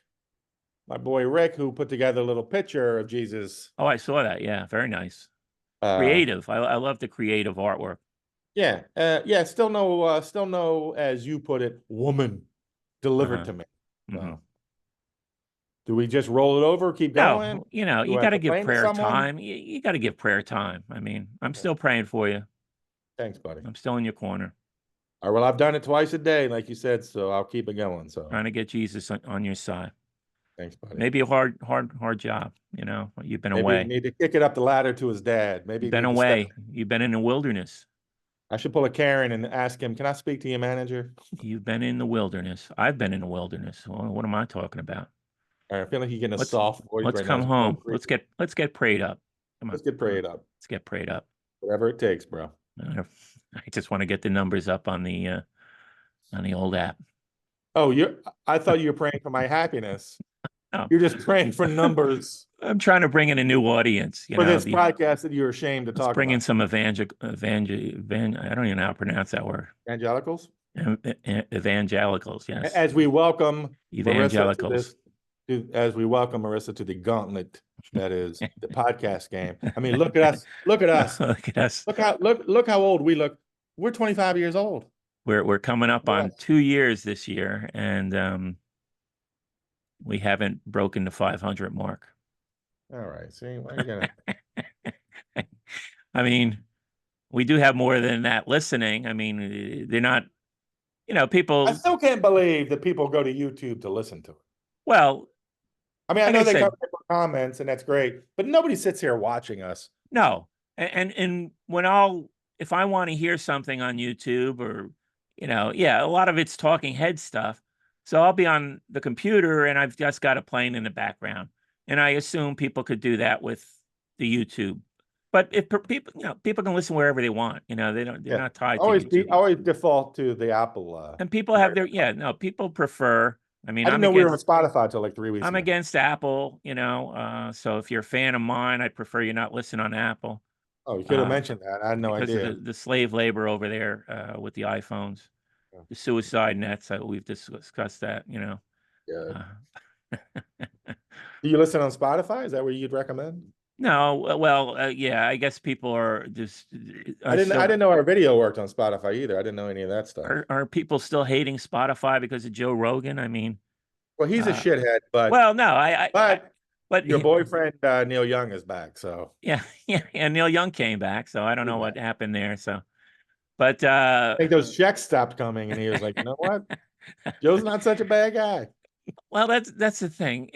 my boy Rick, who put together a little picture of Jesus. Oh, I saw that. Yeah, very nice. Uh, Creative. I love the creative artwork. Yeah, still no, as you put it, woman delivered Uh-huh. to me. Hmm. So, do we just roll it over, keep going? No, you know, Do you I got have to to give claim to prayer someone? time. You got to give prayer time. I mean, I'm Okay. still praying for you. Thanks, buddy. I'm still in your corner, All right, well, I've done it twice a day, like you said, so I'll keep it going. So, trying to get Jesus on your side. thanks, buddy. Maybe a hard job. You know, you've been Maybe you away. need to kick it up the ladder to his dad. Maybe You've you been need to step. away. You've been in the wilderness. I should pull a Karen and ask him, "Can I speak to your manager?" You've been in the wilderness. I've been in the wilderness. Well, what am I talking about? All right, I feel like he's getting a Let's soft voice let's right now. come It's a little home. creepy. Let's get prayed up. Come on. Let's get prayed up. Let's get prayed up. Whatever it takes, bro. I just want to get the numbers up on the old app. Oh, I thought you were praying for my happiness. No, You're just praying for numbers I'm trying to bring in a new audience. You for know, this podcast that you're ashamed to let's talk bring in about. some I don't even know how to pronounce that word. Evangelicals? Evangelicals, yes. As we welcome Marissa to Evangelicals. as we welcome Marissa to the gauntlet that is the podcast game. I mean, look at us. Look at us. Look at us. Look how old we look. We're 25 years old. We're coming up on Yes. 2 years this year, and we haven't broken the 500 mark. All right. See, why are you gonna? I mean, we do have more than that listening. I mean, they're not, I people. still can't believe that people go to YouTube to listen to it. Well, I mean, I like I know they said, come for comments and that's great, but nobody sits here watching us. no. And when if I want to hear something on YouTube or, yeah, a lot of it's talking head stuff. So I'll be on the computer and I've just got it playing in the background. And I assume people could do that with the YouTube. But if people, people can listen wherever they want. They're Yeah. not tied to YouTube. Always default to the Apple. And people have people prefer. I mean, I didn't know we were on Spotify till like 3 weeks I'm ago. against Apple, so if you're a fan of mine, I'd prefer you not listen on Apple. Oh, you could have mentioned that. I had no Because idea. of the slave labor over there with the iPhones, the suicide nets. We've discussed that, Good. Uh, Do you listen on Spotify? Is that where you'd recommend? no, well, yeah, I guess people are just. I didn't know our video worked on Spotify either. I didn't know any of that stuff. Are people still hating Spotify because of Joe Rogan? I mean, Well, he's a shithead, but well, no, but your boyfriend Neil Young is back, so yeah, and Neil Young came back, so I don't know what happened there. So, but I think those checks stopped coming, and he was like, "You know what? Joe's not such a bad guy." well, that's the thing,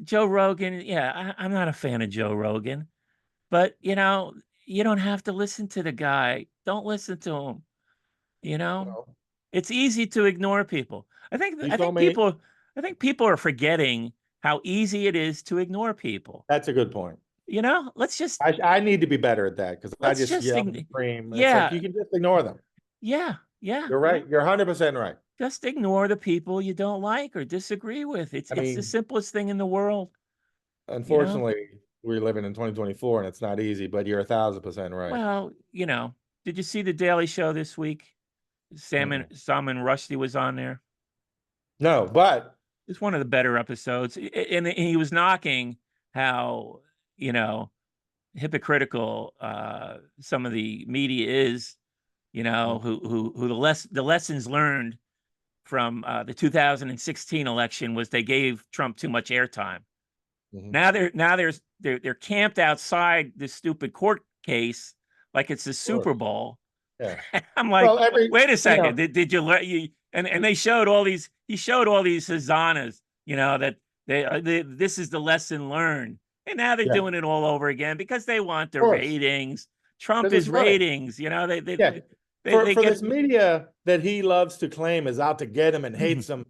Joe Rogan. Yeah, I'm not a fan of Joe Rogan, but you don't have to listen to the guy. Don't listen to him. You know, Well, it's easy to ignore people. I think you I told think me people I think people are forgetting how easy it is to ignore people. that's a good point. Let's just I need to be better at that because I let's just just yell and ign- scream. It's like yeah, you can just ignore them. yeah, yeah, You're yeah. right. You're 100% right. Just ignore the people you don't like or disagree with. I It's the mean, simplest thing in the world, you know? unfortunately, we're living in 2024 and it's not easy, but you're 1,000% right. Well, did you see the Daily Show this week? Mm-mm. Salman Rushdie was on there. No, but It's one of the better episodes. And he was knocking how, you know, hypocritical some of the media is, who the lessons learned from the 2016 election was they gave Trump too much airtime. Mhm. They're camped outside this stupid court case like it's the Of course. Super Bowl. Yeah. I'm like, Well, wait a second. Did you let you? And they showed all these. He showed all these hosannas. That this is the lesson learned. And now they're yeah, doing it all over again because they want of the course, ratings. Trump because it's is funny. ratings. Yeah. They For get. this media that he loves to claim is out to get him and hates him,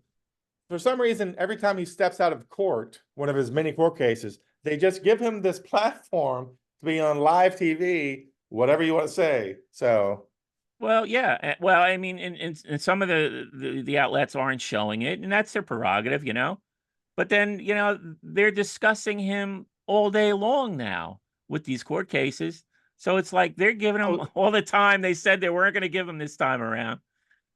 for some reason, every time he steps out of court, one of his many court cases, they just give him this platform to be on live TV, whatever you want to say. So, Well, yeah. Well, I mean, and some of the outlets aren't showing it, and that's their prerogative. But then, they're discussing him all day long now with these court cases. So it's like they're giving him oh, all the time they said they weren't going to give him this time around.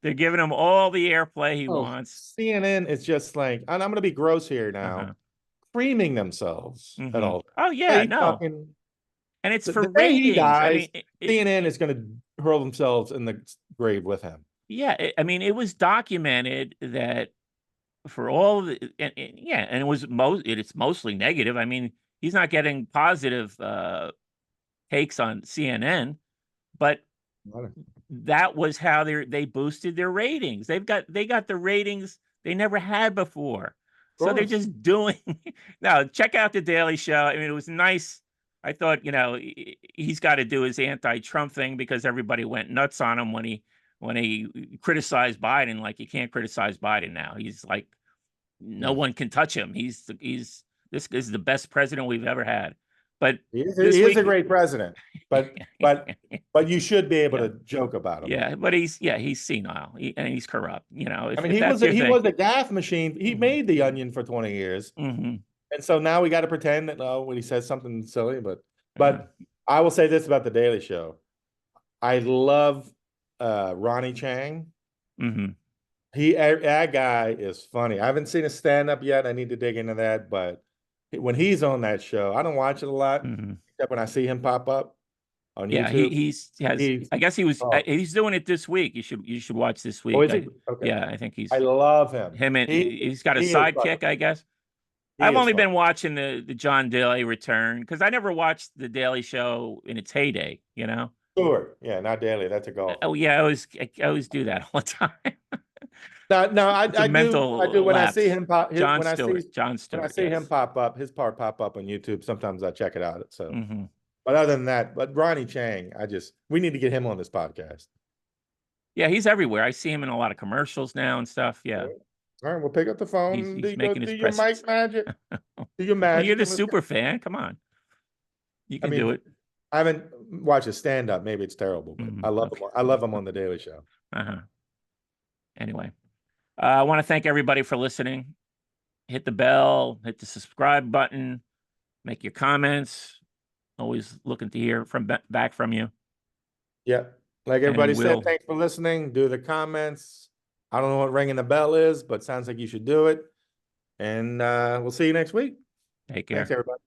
They're giving him all the airplay he wants. CNN is just like, and I'm going to be gross here Uh-huh. now, creaming themselves at all. Oh yeah, They no. fucking And it's for The day he ratings. I dies, mean, CNN is going to hurl themselves in the grave with him. yeah, I mean, it was documented that for all of the, yeah, and it's mostly negative. I mean, he's not getting positive takes on CNN, but that was how they boosted their ratings. They got the ratings they never had before. So they're just doing now. Check out the Daily Show. I mean, it was nice. I thought, he's got to do his anti-Trump thing because everybody went nuts on him when he criticized Biden. Like, you can't criticize Biden now. He's like, no one can touch him. This is the best president we've ever had. But he this is week, a great president, but you should be able to joke about him. Yeah, but he's senile and he's corrupt. I mean, if that's your he thing. was a gaffe machine. He made The Onion for 20 years. And so now we got to pretend that when he says something silly, but I will say this about the Daily Show. I love Ronnie Chang. That guy is funny. I haven't seen a stand-up yet. I need to dig into that, but when he's on that show, I don't watch it a lot, except when I see him pop up on Yeah, YouTube. I guess he's doing it this week. You should watch this week. Oh, is he? Okay. Yeah, I think I love him. And he's got a sidekick, I guess. I've only been watching the John Daly return because I never watched the Daily Show in its heyday. Sure, yeah, not Daily. That's a golf. Oh yeah, I always do that all the time. No, I It's a mental I do when lapse. I see him pop. John Stewart, when I see him pop up, his part pop up on YouTube. Sometimes I check it out. So, Mm-hmm. but other than that, but Ronnie Chang, we need to get him on this podcast. Yeah, he's everywhere. I see him in a lot of commercials now and stuff. Yeah. All right, we'll pick up the phone. He's making his do your mic magic. Do your Well, magic. you're the super fan. Come on. You can do it. I haven't watched a stand-up. Maybe it's terrible, but I love him. I love him on the Daily Show. Anyway, I want to thank everybody for listening. Hit the bell, hit the subscribe button, make your comments. Always looking to hear back from you. Yeah. Like everybody said, thanks for listening. Do the comments. I don't know what ringing the bell is, but sounds like you should do it. And we'll see you next week. Take care. Thanks, everybody.